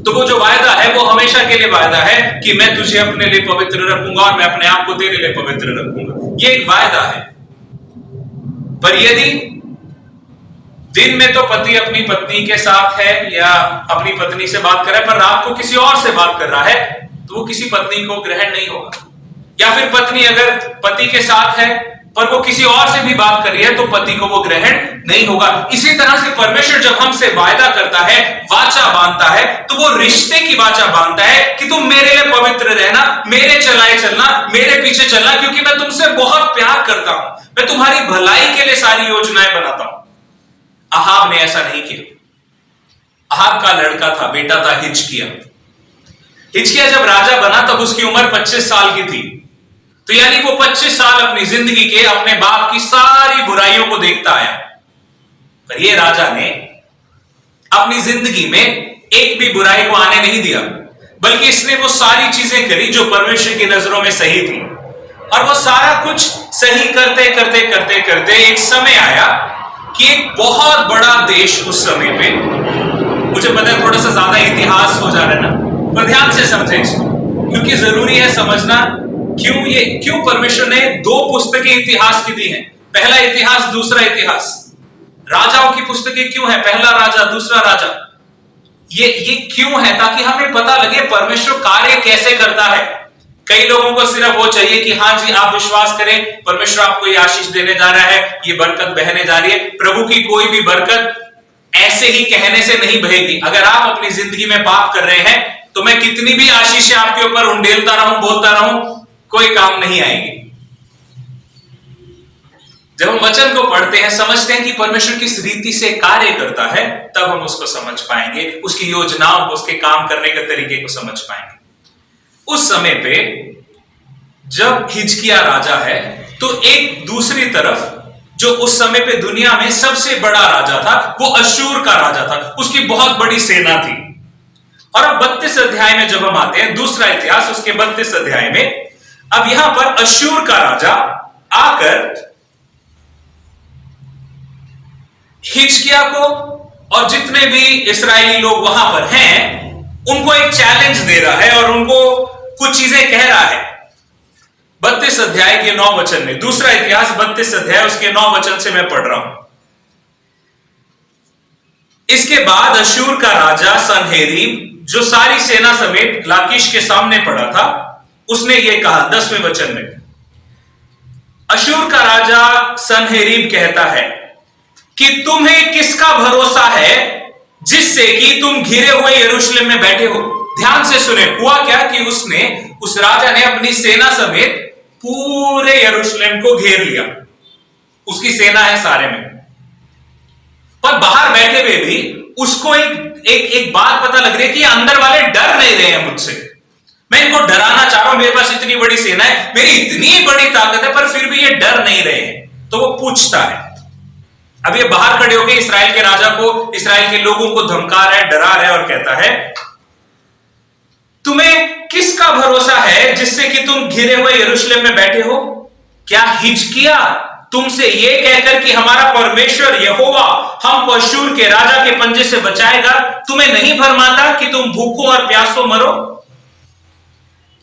तो वो जो वायदा है वो हमेशा के लिए वायदा है कि मैं तुझे अपने लिए पवित्र रखूंगा और मैं अपने आप को तेरे लिए पवित्र रखूंगा। ये एक वायदा है। पर यदि दिन में तो पति अपनी पत्नी के साथ है या अपनी पत्नी से बात कर रहा है, पर रात को किसी और से बात कर रहा है, तो वो किसी पत्नी को ग्रहण नहीं होगा। या फिर पत्नी अगर पति के साथ है पर वो किसी और से भी बात कर रही है तो पति को वो ग्रहण नहीं होगा। इसी तरह से परमेश्वर जब हमसे वायदा करता है, वाचा बांधता है, तो वो रिश्ते की वाचा बांधता है कि तुम मेरे लिए पवित्र रहना, मेरे चलाए चलना, मेरे पीछे चलना, क्योंकि मैं तुमसे बहुत प्यार करता हूं, मैं तुम्हारी भलाई के लिए सारी योजनाएं बनाता हूं। अहाब ने ऐसा नहीं किया। अहाब का लड़का था, बेटा था हिजकिय्याह। हिजकिय्याह जब राजा बना तब उसकी उम्र 25 साल की थी। तो यानी वो 25 साल अपनी जिंदगी के अपने बाप की सारी बुराइयों को देखता आया। पर ये राजा ने अपनी जिंदगी में एक भी बुराई को आने नहीं दिया, बल्कि इसने वो सारी चीजें करी जो परमेश्वर की नजरों में सही थी। और वो सारा कुछ सही करते करते करते करते एक समय आया कि एक बहुत बड़ा देश, उस समय पे, मुझे पता है थोड़ा सा ज्यादा इतिहास हो जा रहा है ना, पर ध्यान से समझे इसको, क्योंकि जरूरी है समझना क्यों परमेश्वर ने 2 पुस्तकें इतिहास की दी हैं। पहला इतिहास, दूसरा इतिहास। राजाओं की पुस्तकें क्यों है, पहला राजा, दूसरा राजा। ये क्यों है? ताकि हमें पता लगे परमेश्वर कार्य कैसे करता है। कई लोगों को सिर्फ वो चाहिए कि हाँ जी आप विश्वास करें, परमेश्वर आपको ये आशीष देने जा रहा है, ये बरकत बहने जा रही है। प्रभु की कोई भी बरकत ऐसे ही कहने से नहीं बहेगी। अगर आप अपनी जिंदगी में पाप कर रहे हैं तो मैं कितनी भी आशीषें आपके ऊपर उंडेलता रहूं, बोलता रहूं, कोई काम नहीं आएगी। जब हम वचन को पढ़ते हैं, समझते हैं कि परमेश्वर किस रीति से कार्य करता है, तब हम उसको समझ पाएंगे, उसकी योजनाओं को, उसके काम करने के तरीके को समझ पाएंगे। उस समय पे जब हिजकिय्याह राजा है तो एक दूसरी तरफ जो उस समय पे दुनिया में सबसे बड़ा राजा था वो अश्शूर का राजा था। उसकी बहुत बड़ी सेना थी। और अब 32 अध्याय में जब हम आते हैं, दूसरा इतिहास उसके 32 अध्याय में, अब यहां पर अश्शूर का राजा आकर हिजकिय्याह को और जितने भी इस्राएली लोग वहां पर हैं उनको एक चैलेंज दे रहा है और उनको कुछ चीजें कह रहा है। 32 अध्याय के 9 वचन में, दूसरा इतिहास 32 अध्याय उसके 9 वचन से मैं पढ़ रहा हूं। इसके बाद अश्शूर का राजा सनहेरीब, जो सारी सेना समेत लाकीश के सामने पड़ा था, उसने ये कहा 10वें वचन में, अश्शूर का राजा सनहेरीब कहता है कि तुम्हें किसका भरोसा है जिससे कि तुम घिरे हुए यरूशलेम में बैठे हो। ध्यान से सुने, हुआ क्या कि उस राजा ने अपनी सेना समेत पूरे यरूशलेम को घेर लिया। उसकी सेना है सारे में, पर बाहर बैठे हुए भी उसको एक बात पता लग रही है कि अंदर वाले डर नहीं रहे हैं मुझसे। मैं इनको डराना चाह रहा हूं, मेरे पास इतनी बड़ी सेना है, मेरी इतनी बड़ी ताकत है, पर फिर भी ये डर नहीं रहे हैं। तो वो पूछता है, अब ये बाहर खड़े होकर इस्राएल के राजा को, इस्राएल के लोगों को धमका रहा है, डरा रहा है और कहता है, तुम्हें किसका भरोसा है जिससे कि तुम घिरे हुए यरूशलेम में बैठे हो? क्या हिजकिय्याह तुमसे यह कहकर कि हमारा परमेश्वर यहोवा हमको अश्शूर के राजा के पंजे से बचाएगा, तुम्हें नहीं भरमाता कि तुम भूखों और प्यासों मरो?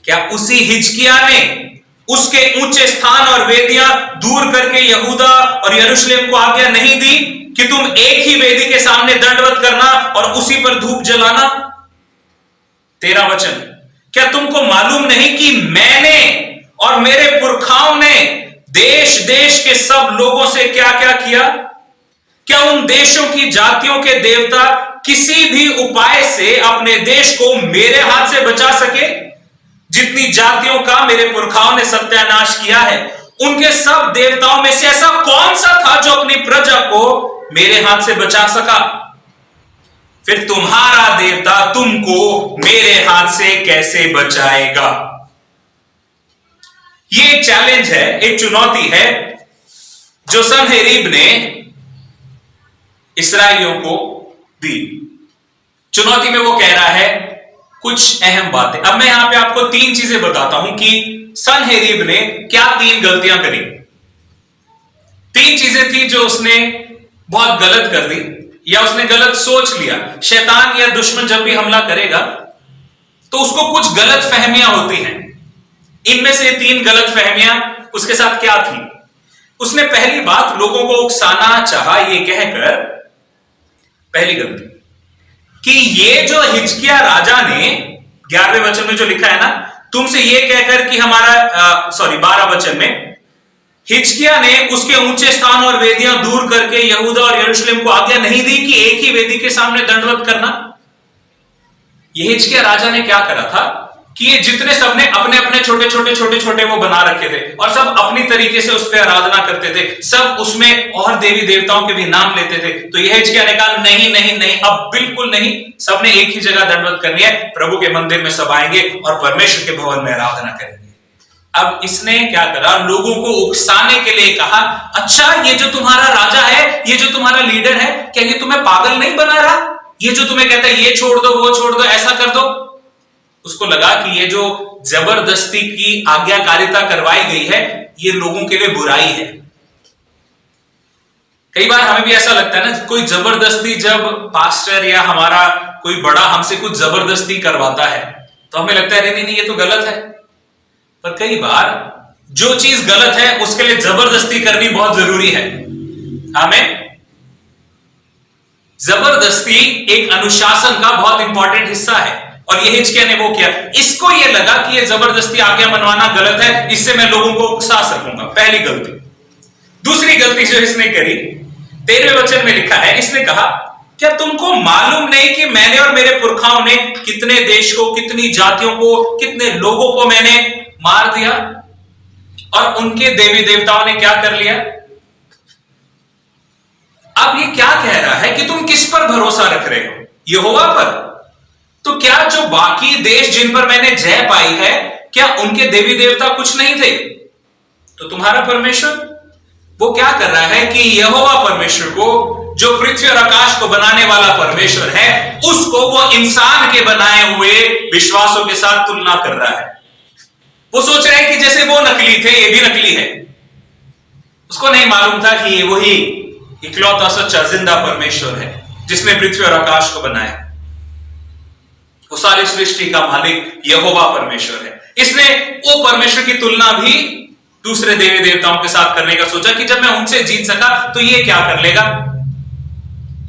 क्या उसी हिजकिय्याह ने उसके ऊंचे स्थान और वेदियां दूर करके यहूदा और यरूशलेम को आज्ञा नहीं दी कि तुम एक ही वेदी के सामने दंडवत करना और उसी पर धूप जलाना? 13 वचन, क्या तुमको मालूम नहीं कि मैंने और मेरे पुरखाओं ने देश देश के सब लोगों से क्या क्या किया? क्या उन देशों की जातियों के देवता किसी भी उपाय से अपने देश को मेरे हाथ से बचा सके? जितनी जातियों का मेरे पुरखाओं ने सत्यानाश किया है, उनके सब देवताओं में से ऐसा कौन सा था जो अपनी प्रजा को मेरे हाथ से बचा सका? फिर तुम्हारा देवता तुमको मेरे हाथ से कैसे बचाएगा? ये एक चैलेंज है, एक चुनौती है जो सनहेरीब ने इस्राएलियों को दी। चुनौती में वो कह रहा है कुछ अहम बातें। अब मैं यहां पे आपको 3 चीजें बताता हूं कि सनहेरीब ने क्या 3 गलतियां करी। 3 चीजें थी जो उसने बहुत गलत कर दी, या उसने गलत सोच लिया। शैतान या दुश्मन जब भी हमला करेगा तो उसको कुछ गलत फहमियां होती हैं। इनमें से 3 गलत फहमियां उसके साथ क्या थी? उसने पहली बात लोगों को उकसाना चाहा ये कहकर, पहली गलती, कि ये जो हिजकिय्याह राजा ने 11वें वचन में जो लिखा है ना, तुमसे ये कहकर कि हमारा 12 वचन में, हिजकिय्याह ने उसके ऊंचे स्थान और वेदियां दूर करके यहूदा और यरूशलेम को आज्ञा नहीं दी कि एक ही वेदी के सामने दंडवत करना। यह हिजकिय्याह राजा ने क्या करा था कि ये जितने सबने अपने अपने छोटे वो बना रखे थे और सब अपनी तरीके से उस पर आराधना करते थे, सब उसमें और देवी देवताओं के भी नाम लेते थे। तो यह हिजकिय्याह ने कहा नहीं नहीं नहीं, अब बिल्कुल नहीं, सबने एक ही जगह दंडवत करनी है, प्रभु के मंदिर में सब आएंगे और परमेश्वर के भवन में आराधना करेंगे। अब इसने क्या करा, लोगों को उकसाने के लिए कहा, अच्छा ये जो तुम्हारा राजा है, ये जो तुम्हारा लीडर है, क्या ये तुम्हें पागल नहीं बना रहा? ये जो तुम्हें कहता है ये छोड़ दो, वो छोड़ दो, ऐसा कर दो। उसको लगा कि ये जो जबरदस्ती की आज्ञाकारिता करवाई गई है, ये लोगों के लिए बुराई है। कई बार हमें भी ऐसा लगता है ना, कोई जबरदस्ती, जब पास्टर या हमारा कोई बड़ा हमसे कुछ जबरदस्ती करवाता है तो हमें लगता है नहीं नहीं ये तो गलत है। पर कई बार जो चीज गलत है उसके लिए जबरदस्ती करनी बहुत जरूरी है। हमें जबरदस्ती एक अनुशासन का बहुत इंपॉर्टेंट हिस्सा है, और ये हिजकिय्याह ने वो किया। इसको ये लगा कि ये जबरदस्ती आज्ञा मनवाना गलत है, इससे मैं लोगों को उकसा सकूंगा, पहली गलती। दूसरी गलती जो इसने करी, 13वें वचन में लिखा है, इसने कहा क्या तुमको मालूम नहीं कि मैंने और मेरे पुरखाओं ने कितने देश को, कितनी जातियों को, कितने लोगों को मैंने मार दिया, और उनके देवी देवताओं ने क्या कर लिया? अब ये क्या कह रहा है कि तुम किस पर भरोसा रख रहे हो? यहोवा पर। तो क्या जो बाकी देश जिन पर मैंने जय पाई है, क्या उनके देवी देवता कुछ नहीं थे? तो तुम्हारा परमेश्वर वो क्या कर रहा है कि यहोवा परमेश्वर को, जो पृथ्वी और आकाश को बनाने वाला परमेश्वर है, उसको वो इंसान के बनाए हुए विश्वासों के साथ तुलना कर रहा है। वो सोच रहे हैं कि जैसे वो नकली थे, ये भी नकली है। उसको नहीं मालूम था कि ये वही इकलौता सच्चा जिंदा परमेश्वर है जिसने पृथ्वी और आकाश को बनाया। वो सारी सृष्टि का मालिक यहोवा परमेश्वर है। इसने वो परमेश्वर की तुलना भी दूसरे देवी देवताओं के साथ करने का सोचा कि जब मैं उनसे जीत सका तो ये क्या कर लेगा।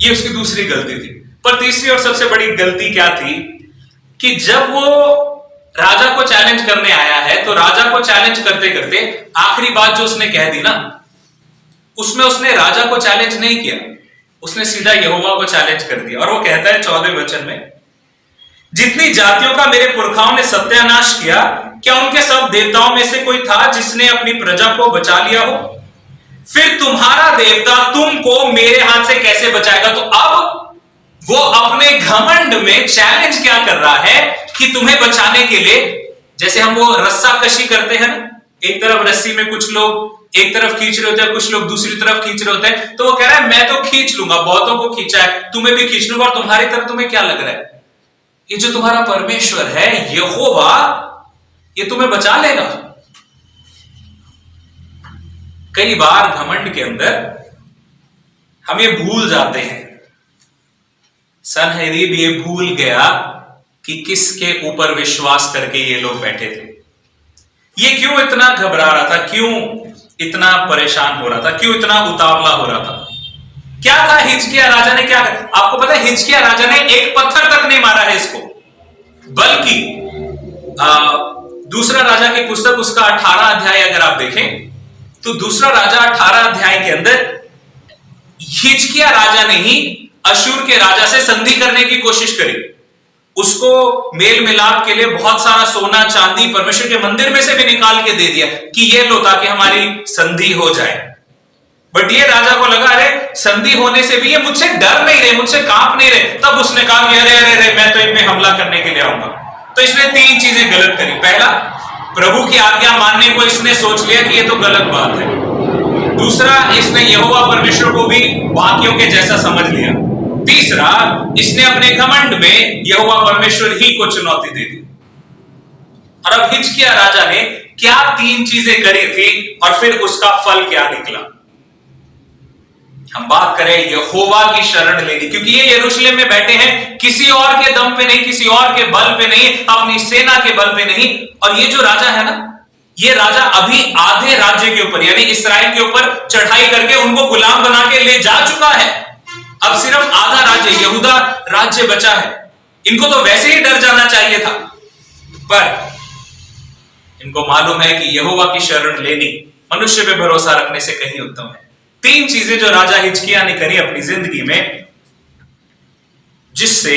ये उसकी दूसरी गलती थी। पर तीसरी और सबसे बड़ी गलती क्या थी कि जब वो राजा को चैलेंज करने आया है, तो राजा को चैलेंज करते करते आखिरी बात जो उसने कह दी ना, उसमें उसने राजा को चैलेंज नहीं किया, उसने सीधा यहोवा को चैलेंज कर दिया। और वो कहता है 14वें वचन में, जितनी जातियों का मेरे पुरखाओं ने सत्यानाश किया, क्या उनके सब देवताओं में से कोई था जिसने अपनी प्रजा को बचा लिया हो? फिर तुम्हारा देवता तुमको मेरे हाथ से कैसे बचाएगा? तो अब वो अपने घमंड में चैलेंज क्या कर रहा है कि तुम्हें बचाने के लिए, जैसे हम वो रस्सा कशी करते हैं ना, एक तरफ रस्सी में कुछ लोग एक तरफ खींच रहे होते हैं, कुछ लोग दूसरी तरफ खींच रहे होते हैं, तो वो कह रहा है मैं तो खींच लूंगा, बहुतों को खींचा है, तुम्हें भी खींच लूंगा। और तुम्हारी तरफ तुम्हें क्या लग रहा है? ये जो तुम्हारा परमेश्वर है यहोवा, ये तुम्हें बचा लेगा। कई बार घमंड के अंदर हम ये भूल जाते हैं, सनहेरीब ये भूल गया कि किसके ऊपर विश्वास करके ये लोग बैठे थे। ये क्यों इतना घबरा रहा था, क्यों इतना परेशान हो रहा था, क्यों इतना उतावला हो रहा था? क्या था हिजकिय्याह राजा ने क्या कर? आपको पता है हिजकिय्याह राजा ने एक पत्थर तक नहीं मारा है इसको, बल्कि दूसरा राजा की पुस्तक उसका 18 अध्याय अगर आप देखें तो दूसरा राजा 18 अध्याय के अंदर हिजकिय्याह राजा ने ही अशूर के राजा से संधि करने की कोशिश करी। उसको मेल मिलाप के लिए बहुत सारा सोना चांदी परमेश्वर के मंदिर में से भी निकाल के दे दिया कि ये लो ताकि हमारी संधि हो जाए। बट ये राजा को लगा अरे संधि होने से भी ये मुझसे डर नहीं रहे, मुझसे कांप नहीं रहे। तब उसने कहा कि अरे अरे अरे मैं तो इनमें हमला करने के लिए आऊंगा। तो इसने 3 चीजें गलत करी। पहला, प्रभु की आज्ञा मानने को इसने सोच लिया कि ये तो गलत बात है। दूसरा, इसने यहोवा परमेश्वर को भी बाकियों के जैसा समझ लिया। तीसरा, इसने अपने घमंड में यहोवा परमेश्वर ही को चुनौती दे दी। और अब हिजकिय्याह राजा ने क्या 3 चीजें करी थी और फिर उसका फल क्या निकला। हम बात करें यहोवा की शरण लेनी, क्योंकि ये यरूशलेम में बैठे हैं किसी और के दम पे नहीं, किसी और के बल पे नहीं, अपनी सेना के बल पे नहीं। और ये जो राजा है ना, ये राजा अभी आधे राज्य के ऊपर यानी इस्राएल के ऊपर चढ़ाई करके उनको गुलाम बना के ले जा चुका है। अब सिर्फ आधा राज्य यहूदा राज्य बचा है। इनको तो वैसे ही डर जाना चाहिए था, पर इनको मालूम है कि यहोवा की शरण लेनी मनुष्य पे भरोसा रखने से कहीं उत्तम है। 3 चीजें जो राजा हिजकिय्याह ने करी अपनी जिंदगी में, जिससे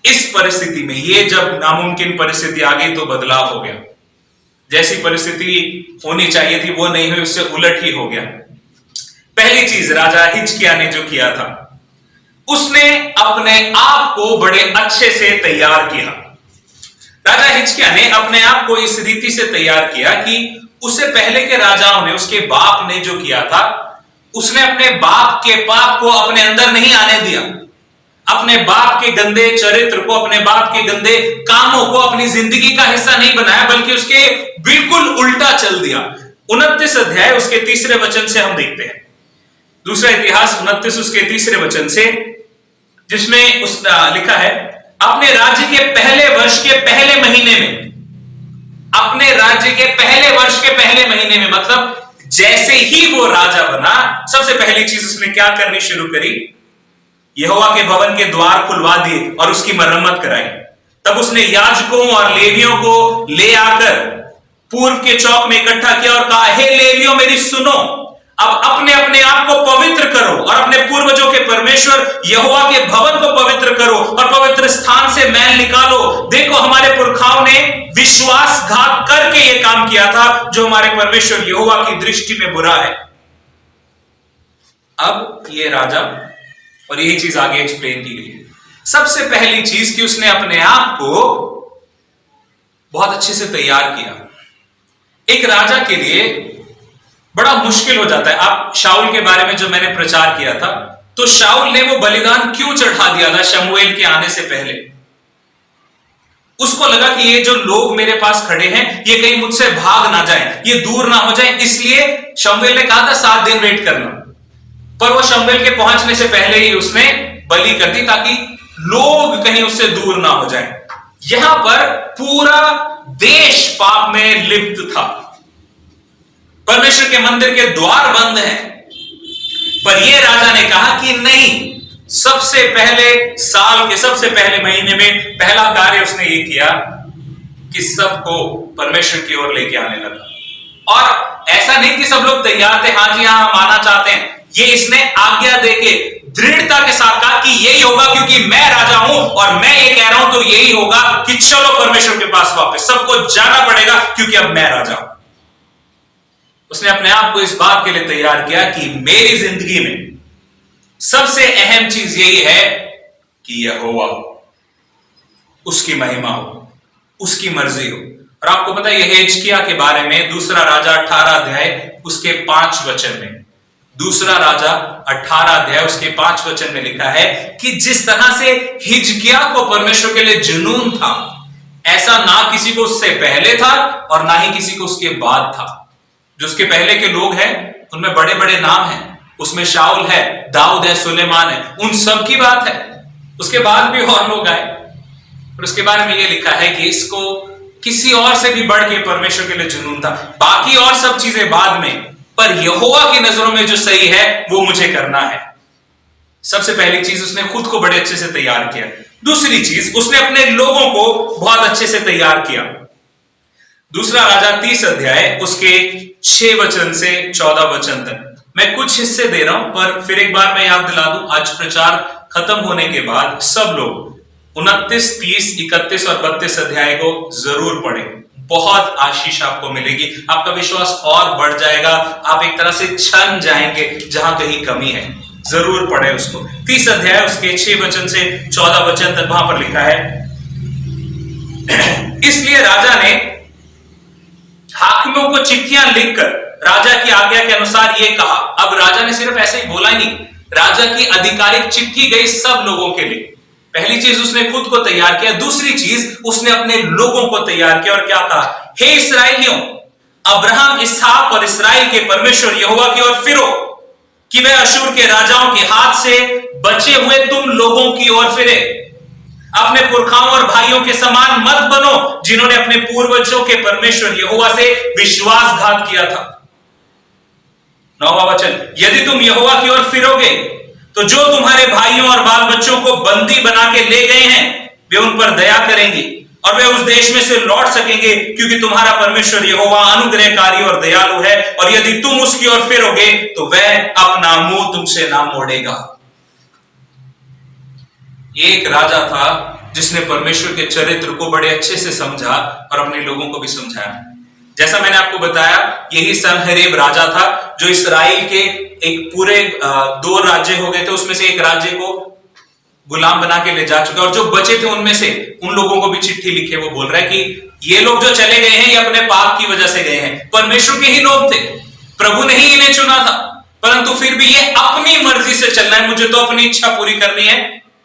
इस परिस्थिति में, ये जब नामुमकिन परिस्थिति आ गई तो बदलाव हो गया। जैसी परिस्थिति होनी चाहिए थी वो नहीं हुई, उससे उलट ही हो गया। पहली चीज राजा हिजकिय्याह ने जो किया था, उसने अपने आप को बड़े अच्छे से तैयार किया। राजा हिजकिय्याह ने अपने आप को इस रीति से तैयार किया कि उससे पहले के राजाओं ने, उसके बाप ने जो किया था, उसने अपने बाप के पाप को अपने अंदर नहीं आने दिया। अपने बाप के गंदे चरित्र को, अपने बाप के गंदे कामों को अपनी जिंदगी का हिस्सा नहीं बनाया, बल्कि उसके बिल्कुल उल्टा चल दिया। 29 अध्याय उसके 3 वचन से हम देखते हैं, दूसरा इतिहास 29 उसके 3 वचन से, जिसमें उसने लिखा है, अपने राज्य के पहले वर्ष के पहले महीने में, अपने राज्य के पहले वर्ष के पहले महीने में, मतलब जैसे ही वो राजा बना, सबसे पहली चीज उसने क्या करनी शुरू करी, यहोवा के भवन के द्वार खुलवा दिए और उसकी मरम्मत कराई। तब उसने याजकों और लेवियों को ले आकर पूर्व के चौक में इकट्ठा किया और कहा, हे लेवियों मेरी सुनो, अब अपने अपने आप को पवित्र करो और अपने पूर्वजों के परमेश्वर यहोवा के भवन को पवित्र करो और पवित्र स्थान से मैल निकालो। देखो हमारे पुरखाओं ने विश्वासघात करके यह काम किया था, जो हमारे परमेश्वर यहोवा की दृष्टि में बुरा है। अब ये राजा, और यही चीज आगे एक्सप्लेन की गई है, सबसे पहली चीज कि उसने अपने आप को बहुत अच्छे से तैयार किया। एक राजा के लिए बड़ा मुश्किल हो जाता है। आप शाऊल के बारे में जो मैंने प्रचार किया था, तो शाऊल ने वो बलिदान क्यों चढ़ा दिया था शमूएल के आने से पहले? उसको लगा कि ये जो लोग मेरे पास खड़े हैं ये कहीं मुझसे भाग ना जाएं, ये दूर ना हो जाएं, इसलिए शमूएल ने कहा था 7 दिन वेट करना। पर वो शमूएल के पहुंचने से पहले ही उसने बलि कर दी, ताकि लोग कहीं उससे दूर ना हो जाएं। यहां पर पूरा देश पाप में लिप्त था, परमेश्वर के मंदिर के द्वार बंद हैं, पर यह राजा ने कहा कि नहीं, सबसे पहले साल के सबसे पहले महीने में पहला कार्य उसने ये किया कि सबको परमेश्वर की ओर लेके आने लगा। और ऐसा नहीं कि सब लोग तैयार थे, हाँ जी हाँ हम आना चाहते हैं, ये इसने आज्ञा देके दृढ़ता के साथ कहा कि यही होगा, क्योंकि मैं राजा हूं और मैं ये कह रहा हूं तो यही होगा कि चलो परमेश्वर के पास वापस, सबको जाना पड़ेगा क्योंकि अब मैं राजा हूं। उसने अपने आप को इस बात के लिए तैयार किया कि मेरी जिंदगी में सबसे अहम चीज यही है कि यहोवा हो, उसकी महिमा हो, उसकी मर्जी हो। और आपको पता है हिजकिय्याह के बारे में दूसरा राजा 18 अध्याय उसके 5 वचन में, दूसरा राजा 18 अध्याय उसके 5 वचन में लिखा है कि जिस तरह से हिजकिय्याह को परमेश्वर के लिए जुनून था, ऐसा ना किसी को उससे पहले था और ना ही किसी को उसके बाद था। जो उसके पहले के लोग हैं उनमें बड़े बड़े नाम हैं, उसमें शाऊल है, दाऊद है, सुलेमान है, उन सब की बात है। उसके बाद भी और लोग आए, और उसके बारे में यह लिखा है कि इसको किसी और से भी बढ़ के परमेश्वर के लिए जुनून था। बाकी और सब चीजें बाद में, पर यहोवा की नजरों में जो सही है वो मुझे करना है। सबसे पहली चीज उसने खुद को बड़े अच्छे से तैयार किया। दूसरी चीज उसने अपने लोगों को बहुत अच्छे से तैयार किया। दूसरा राजा 30 अध्याय उसके 6 वचन से 14 वचन तक मैं कुछ हिस्से दे रहा हूं, पर फिर एक बार मैं याद दिला दूं, आज प्रचार खत्म होने के बाद सब लोग 29, 30, 31 और 32 अध्याय को जरूर पढ़ें। बहुत आशीष आपको मिलेगी, आपका विश्वास और बढ़ जाएगा, आप एक तरह से छन जाएंगे जहां कहीं कमी है। जरूर पढ़े उसको। 30 अध्याय उसके 6 वचन से 14 वचन तक वहां पर लिखा है, इसलिए राजा ने हाकिमों को चिट्ठियां लिखकर राजा की आज्ञा के अनुसार यह कहा। अब राजा ने सिर्फ ऐसे ही बोला नहीं, राजा की आधिकारिक चिट्ठी गई सब लोगों के लिए। पहली चीज उसने खुद को तैयार किया, दूसरी चीज उसने अपने लोगों को तैयार किया। और क्या कहा, हे इस्राएलियों, अब्राहम, इसहाक और इस्राएल के परमेश्वर यहोवा की ओर फिरो कि वह अशूर के राजाओं के हाथ से बचे हुए तुम लोगों की ओर फिरे। अपने पुरखाओं और भाइयों के समान मत बनो, जिन्होंने अपने पूर्वजों के परमेश्वर यहोवा से विश्वासघात किया था। 9वां वचन, यदि तुम यहोवा की ओर फिरोगे तो जो तुम्हारे भाइयों और बाल बच्चों को बंदी बना के ले गए हैं वे उन पर दया करेंगे और वे उस देश में से लौट सकेंगे, क्योंकि तुम्हारा परमेश्वर यहोवा अनुग्रहकारी और दयालु है, और यदि तुम उसकी ओर फिरोगे तो वह अपना मुंह तुमसे ना मोड़ेगा। एक राजा था जिसने परमेश्वर के चरित्र को बड़े अच्छे से समझा और अपने लोगों को भी समझाया। जैसा मैंने आपको बताया, यही सनहेरीब राजा था जो इस्राएल के एक पूरे 2 राज्य हो गए थे, उसमें से एक राज्य को गुलाम बना के ले जा चुका, और जो बचे थे उनमें से उन लोगों को भी चिट्ठी लिखे वो बोल रहा है कि ये लोग जो चले गए हैं ये अपने पाप की वजह से गए हैं, परमेश्वर के ही लोग थे, प्रभु ने ही इन्हें चुना था, परंतु फिर भी ये अपनी मर्जी से चलना है, मुझे तो अपनी इच्छा पूरी करनी है,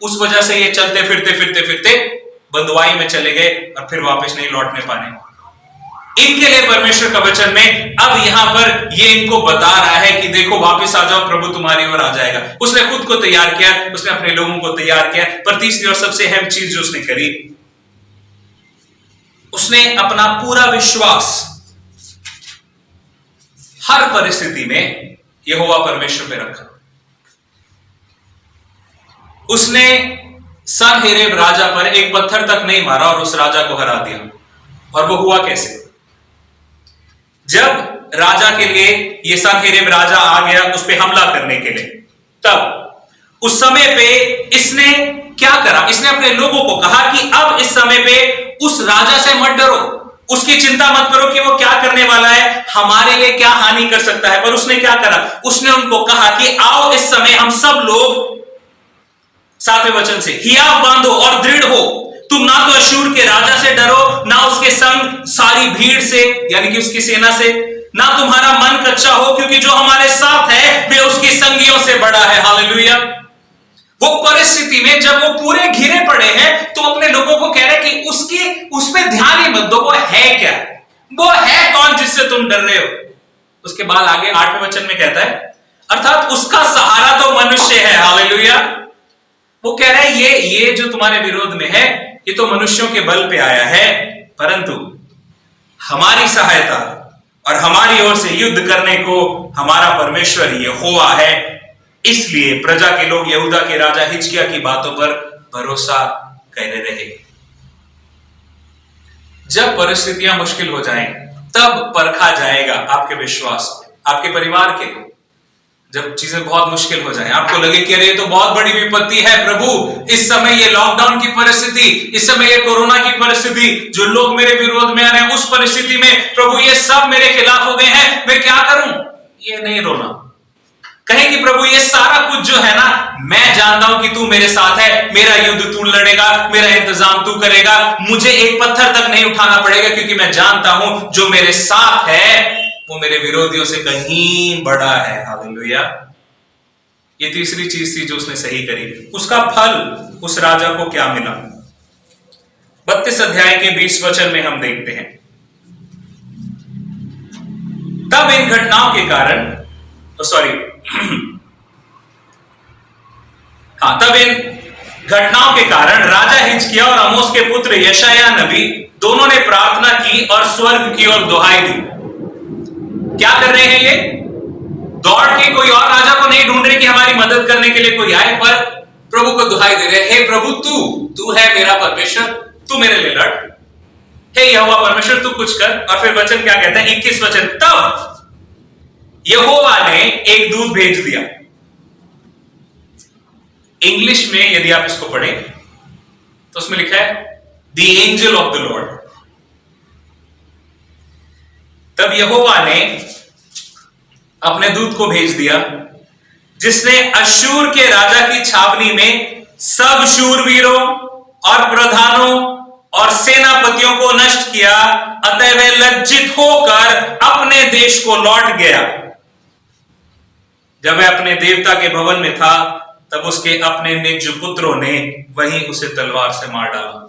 उस वजह से ये चलते फिरते बंदुआई में चले गए और फिर वापस नहीं लौटने पाने। इनके लिए परमेश्वर का वचन में अब यहां पर ये इनको बता रहा है कि देखो वापस आ जाओ, प्रभु तुम्हारी ओर आ जाएगा। उसने खुद को तैयार किया, उसने अपने लोगों को तैयार किया, पर तीसरी और सबसे अहम चीज जो उसने करी, उसने अपना पूरा विश्वास हर परिस्थिति में यहोवा परमेश्वर पे रखा। उसने सनहेरीब राजा पर एक पत्थर तक नहीं मारा और उस राजा को हरा दिया। और वो हुआ कैसे? जब राजा के लिए ये सनहेरीब राजा आ गया उस पे हमला करने के लिए, तब उस समय पे इसने क्या करा? इसने अपने लोगों को कहा कि अब इस समय पे उस राजा से मत डरो, उसकी चिंता मत करो कि वो क्या करने वाला है, हमारे लिए क्या हानि कर सकता है। पर उसने क्या करा? उसने उनको कहा कि आओ इस समय हम सब लोग 7वें वचन से हियाव बांधो और दृढ़ हो, तुम ना तो अशूर के राजा से डरो, ना उसके संग सारी भीड़ से यानी कि उसकी सेना से, ना तुम्हारा मन कच्चा हो, क्योंकि जो हमारे साथ है वे उसकी संगियों से बड़ा है। हालेलुया। वो परिस्थिति में जब वो पूरे घिरे पड़े हैं तो अपने लोगों को कह रहे कि उस पे ध्यान ही मत दो, वो है क्या, वो है कौन जिससे तुम डर रहे हो। उसके बाद आगे 8वें वचन में कहता है, अर्थात उसका सहारा तो मनुष्य है। हालेलुया। वो कह रहा है ये जो तुम्हारे विरोध में है ये तो मनुष्यों के बल पे आया है, परंतु हमारी सहायता और हमारी ओर से युद्ध करने को हमारा परमेश्वर यहोवा है। इसलिए प्रजा के लोग यहूदा के राजा हिजकिय्याह की बातों पर भरोसा करे रहे। जब परिस्थितियां मुश्किल हो जाएं, तब परखा जाएगा आपके विश्वास, आपके परिवार के लोग। जब चीजें बहुत मुश्किल हो जाएं, आपको लगे कि अरे ये तो बहुत बड़ी विपत्ति है प्रभु, इस समय ये लॉकडाउन की परिस्थिति, इस समय ये कोरोना की परिस्थिति, जो लोग मेरे विरोध में आ रहे हैं उस परिस्थिति में प्रभु ये सब मेरे खिलाफ हो गए हैं, मैं क्या करूं? ये नहीं रोना। कहें कि प्रभु ये सारा कुछ जो है ना, मैं जानता हूं कि तू मेरे साथ है, मेरा युद्ध तू लड़ेगा, मेरा इंतजाम तू करेगा, मुझे एक पत्थर तक नहीं उठाना पड़ेगा, क्योंकि मैं जानता हूं जो मेरे साथ है वो मेरे विरोधियों से कहीं बड़ा है। हालेलुया। ये तीसरी चीज थी जो उसने सही करी। उसका फल उस राजा को क्या मिला? 32 अध्याय के 20 वचन में हम देखते हैं, तब इन घटनाओं के कारण तब इन घटनाओं के कारण राजा हिजकिय्याह और आमोस के पुत्र यशायाह नबी दोनों ने प्रार्थना की और स्वर्ग की ओर दुहाई दी। क्या कर रहे हैं ये? दौड़ के कोई और राजा को नहीं ढूंढ रहे कि हमारी मदद करने के लिए कोई आए, पर प्रभु को दुहाई दे रहे, हे प्रभु तू है मेरा परमेश्वर, तू मेरे लिए लड़, हे यहोवा परमेश्वर तू कुछ कर। और फिर वचन क्या कहता है? 21 वचन, तब यहोवा ने एक दूत भेज दिया। इंग्लिश में यदि आप इसको पढ़ें तो उसमें लिखा है the angel of the Lord. तब यहोवा ने अपने दूत को भेज दिया, जिसने अश्शूर के राजा की छावनी में सब शूरवीरों और प्रधानों और सेनापतियों को नष्ट किया। अतः वह लज्जित होकर अपने देश को लौट गया। जब वह अपने देवता के भवन में था तब उसके अपने निज पुत्रों ने वहीं उसे तलवार से मार डाला।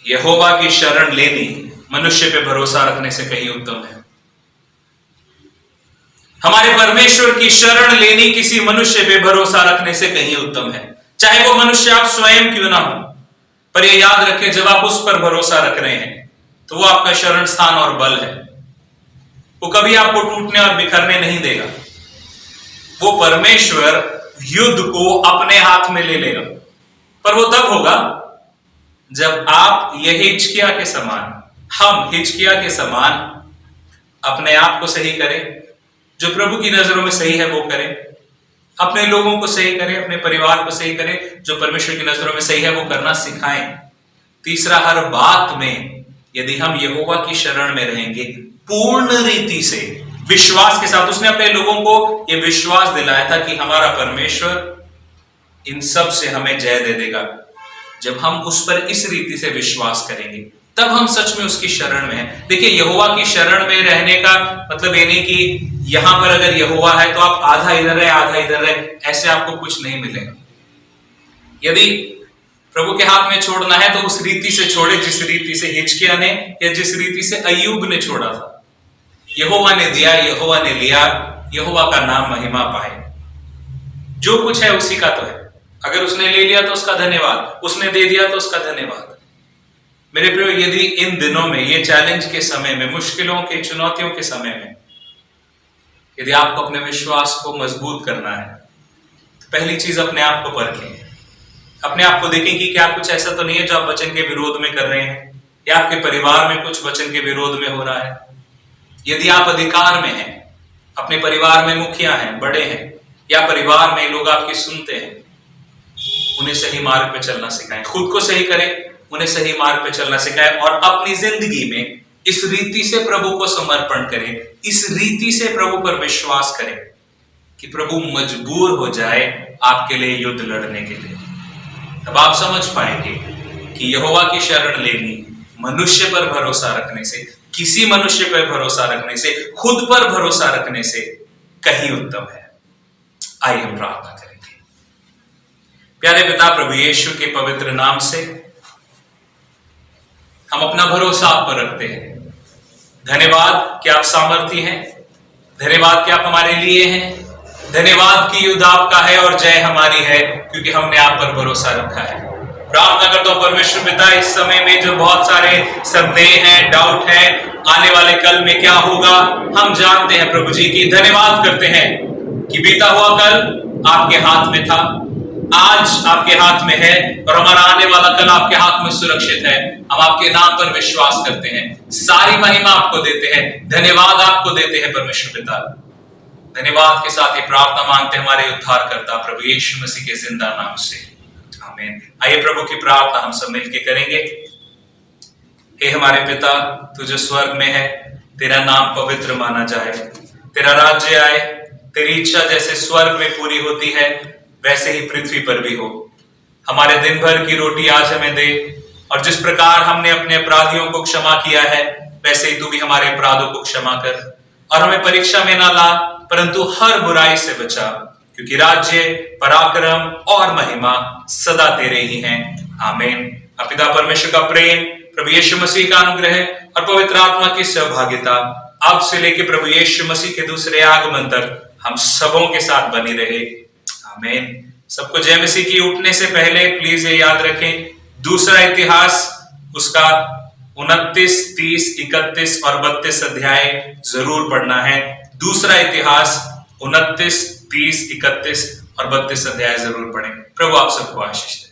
यहोवा की शरण लेनी मनुष्य पे भरोसा रखने से कहीं उत्तम है। हमारे परमेश्वर की शरण लेनी किसी मनुष्य पे भरोसा रखने से कहीं उत्तम है, चाहे वो मनुष्य आप स्वयं क्यों ना हो। पर ये याद रखें, जब आप उस पर भरोसा रख रहे हैं तो वो आपका शरण स्थान और बल है। वो कभी आपको टूटने और बिखरने नहीं देगा। वो परमेश्वर युद्ध को अपने हाथ में ले लेगा, पर वो तब होगा जब आप ये हिजकिय्याह के समान, हम हिजकिय्याह के समान अपने आप को सही करें, जो प्रभु की नजरों में सही है वो करें, अपने लोगों को सही करें, अपने परिवार को सही करें, जो परमेश्वर की नजरों में सही है वो करना सिखाएं। तीसरा, हर बात में यदि हम यहोवा की शरण में रहेंगे पूर्ण रीति से, विश्वास के साथ। उसने अपने लोगों को यह विश्वास दिलाया था कि हमारा परमेश्वर इन सब से हमें जय दे देगा। जब हम उस पर इस रीति से विश्वास करेंगे तब हम सच में उसकी शरण में हैं। देखिए, यहोवा की शरण में रहने का मतलब ये नहीं कि यहां पर अगर यहोवा है तो आप आधा इधर रहे आधा इधर रहे, ऐसे आपको कुछ नहीं मिलेगा। यदि प्रभु के हाथ में छोड़ना है तो उस रीति से छोड़े जिस रीति से हिजकिय्याह ने या जिस रीति से अय्यूब ने छोड़ा था। यहोवा ने दिया, यहोवा ने लिया, यहोवा का नाम महिमा पाए। जो कुछ है उसी का तो है। अगर उसने ले लिया तो उसका धन्यवाद, उसने दे दिया तो उसका धन्यवाद। मेरे प्रियो, यदि इन दिनों में, ये चैलेंज के समय में, मुश्किलों के, चुनौतियों के समय में यदि आपको अपने विश्वास को मजबूत करना है तो पहली चीज अपने आप को परखें। अपने आप को देखें कि क्या कुछ ऐसा तो नहीं है जो आप वचन के विरोध में कर रहे हैं, या आपके परिवार में कुछ वचन के विरोध में हो रहा है। यदि आप अधिकार में हैं, अपने परिवार में मुखिया हैं, बड़े हैं, या परिवार में लोग आपकी सुनते हैं, उन्हें सही मार्ग पे चलना सिखाएं। खुद को सही करें, उन्हें सही मार्ग पे चलना सिखाएं, और अपनी जिंदगी में इस रीति से प्रभु को समर्पण करें, इस रीति से प्रभु पर विश्वास करें कि प्रभु मजबूर हो जाए आपके लिए युद्ध लड़ने के लिए। तब आप समझ पाएंगे कि यहोवा की शरण लेनी मनुष्य पर भरोसा रखने से, किसी मनुष्य पर भरोसा रखने से, खुद पर भरोसा रखने से कहीं उत्तम है। आइए हम प्रार्थना करेंगे। प्यारे पिता, प्रभु यीशु के पवित्र नाम से हम अपना भरोसा आप पर रखते हैं। धन्यवाद कि आप सामर्थी हैं, धन्यवाद कि आप हमारे लिए हैं, धन्यवाद कि युद्ध आपका है और जय हमारी है, क्योंकि हमने आप पर भरोसा रखा है। प्रार्थना करता हूं परमेश्वर पिता, इस समय में जो बहुत सारे संदेह हैं, डाउट हैं, आने वाले कल में क्या होगा हम जानते हैं प्रभु जी की धन्यवाद करते हैं कि बीता हुआ कल आपके हाथ में था, आज आपके हाथ में है, और हमारा आने वाला कल आपके हाथ में सुरक्षित है। हम आपके नाम पर विश्वास करते हैं, सारी महिमा आपको देते हैं, धन्यवाद आपको देते हैं परमेश्वर पिता। धन्यवाद के साथ ये प्रार्थना मांगते हैं हमारे उद्धारकर्ता प्रभु यीशु मसीह के जिंदा नाम से, आमीन। आइए प्रभु की प्रार्थना हम सब मिलकर करेंगे। हे हमारे पिता, तू जो स्वर्ग में है, तेरा नाम पवित्र माना जाए, तेरा राज्य आए, तेरी इच्छा जैसे स्वर्ग में पूरी होती है वैसे ही पृथ्वी पर भी हो। हमारे दिन भर की रोटी आज हमें दे, और जिस प्रकार हमने अपने अपराधियों को क्षमा किया है वैसे ही तू भी हमारे अपराधों को क्षमा कर, और हमें परीक्षा में ना ला परंतु हर बुराई से बचा, क्योंकि राज्य, पराक्रम और महिमा सदा तेरे ही हैं, आमीन। पिता परमेश्वर का प्रेम, प्रभु यीशु मसीह का अनुग्रह और पवित्र आत्मा की सहभागिता अब से लेकर प्रभु यीशु मसीह के दूसरे आगमन तक हम सबों के साथ बनी रहे, आमीन। सबको जय मसीह की। उठने से पहले प्लीज ये याद रखें, दूसरा इतिहास उसका 29, 30, 31 और 32 अध्याय जरूर पढ़ना है। दूसरा इतिहास 29, 30, 31 और 32 अध्याय जरूर पढ़ें। प्रभु आप सबको आशीष दे।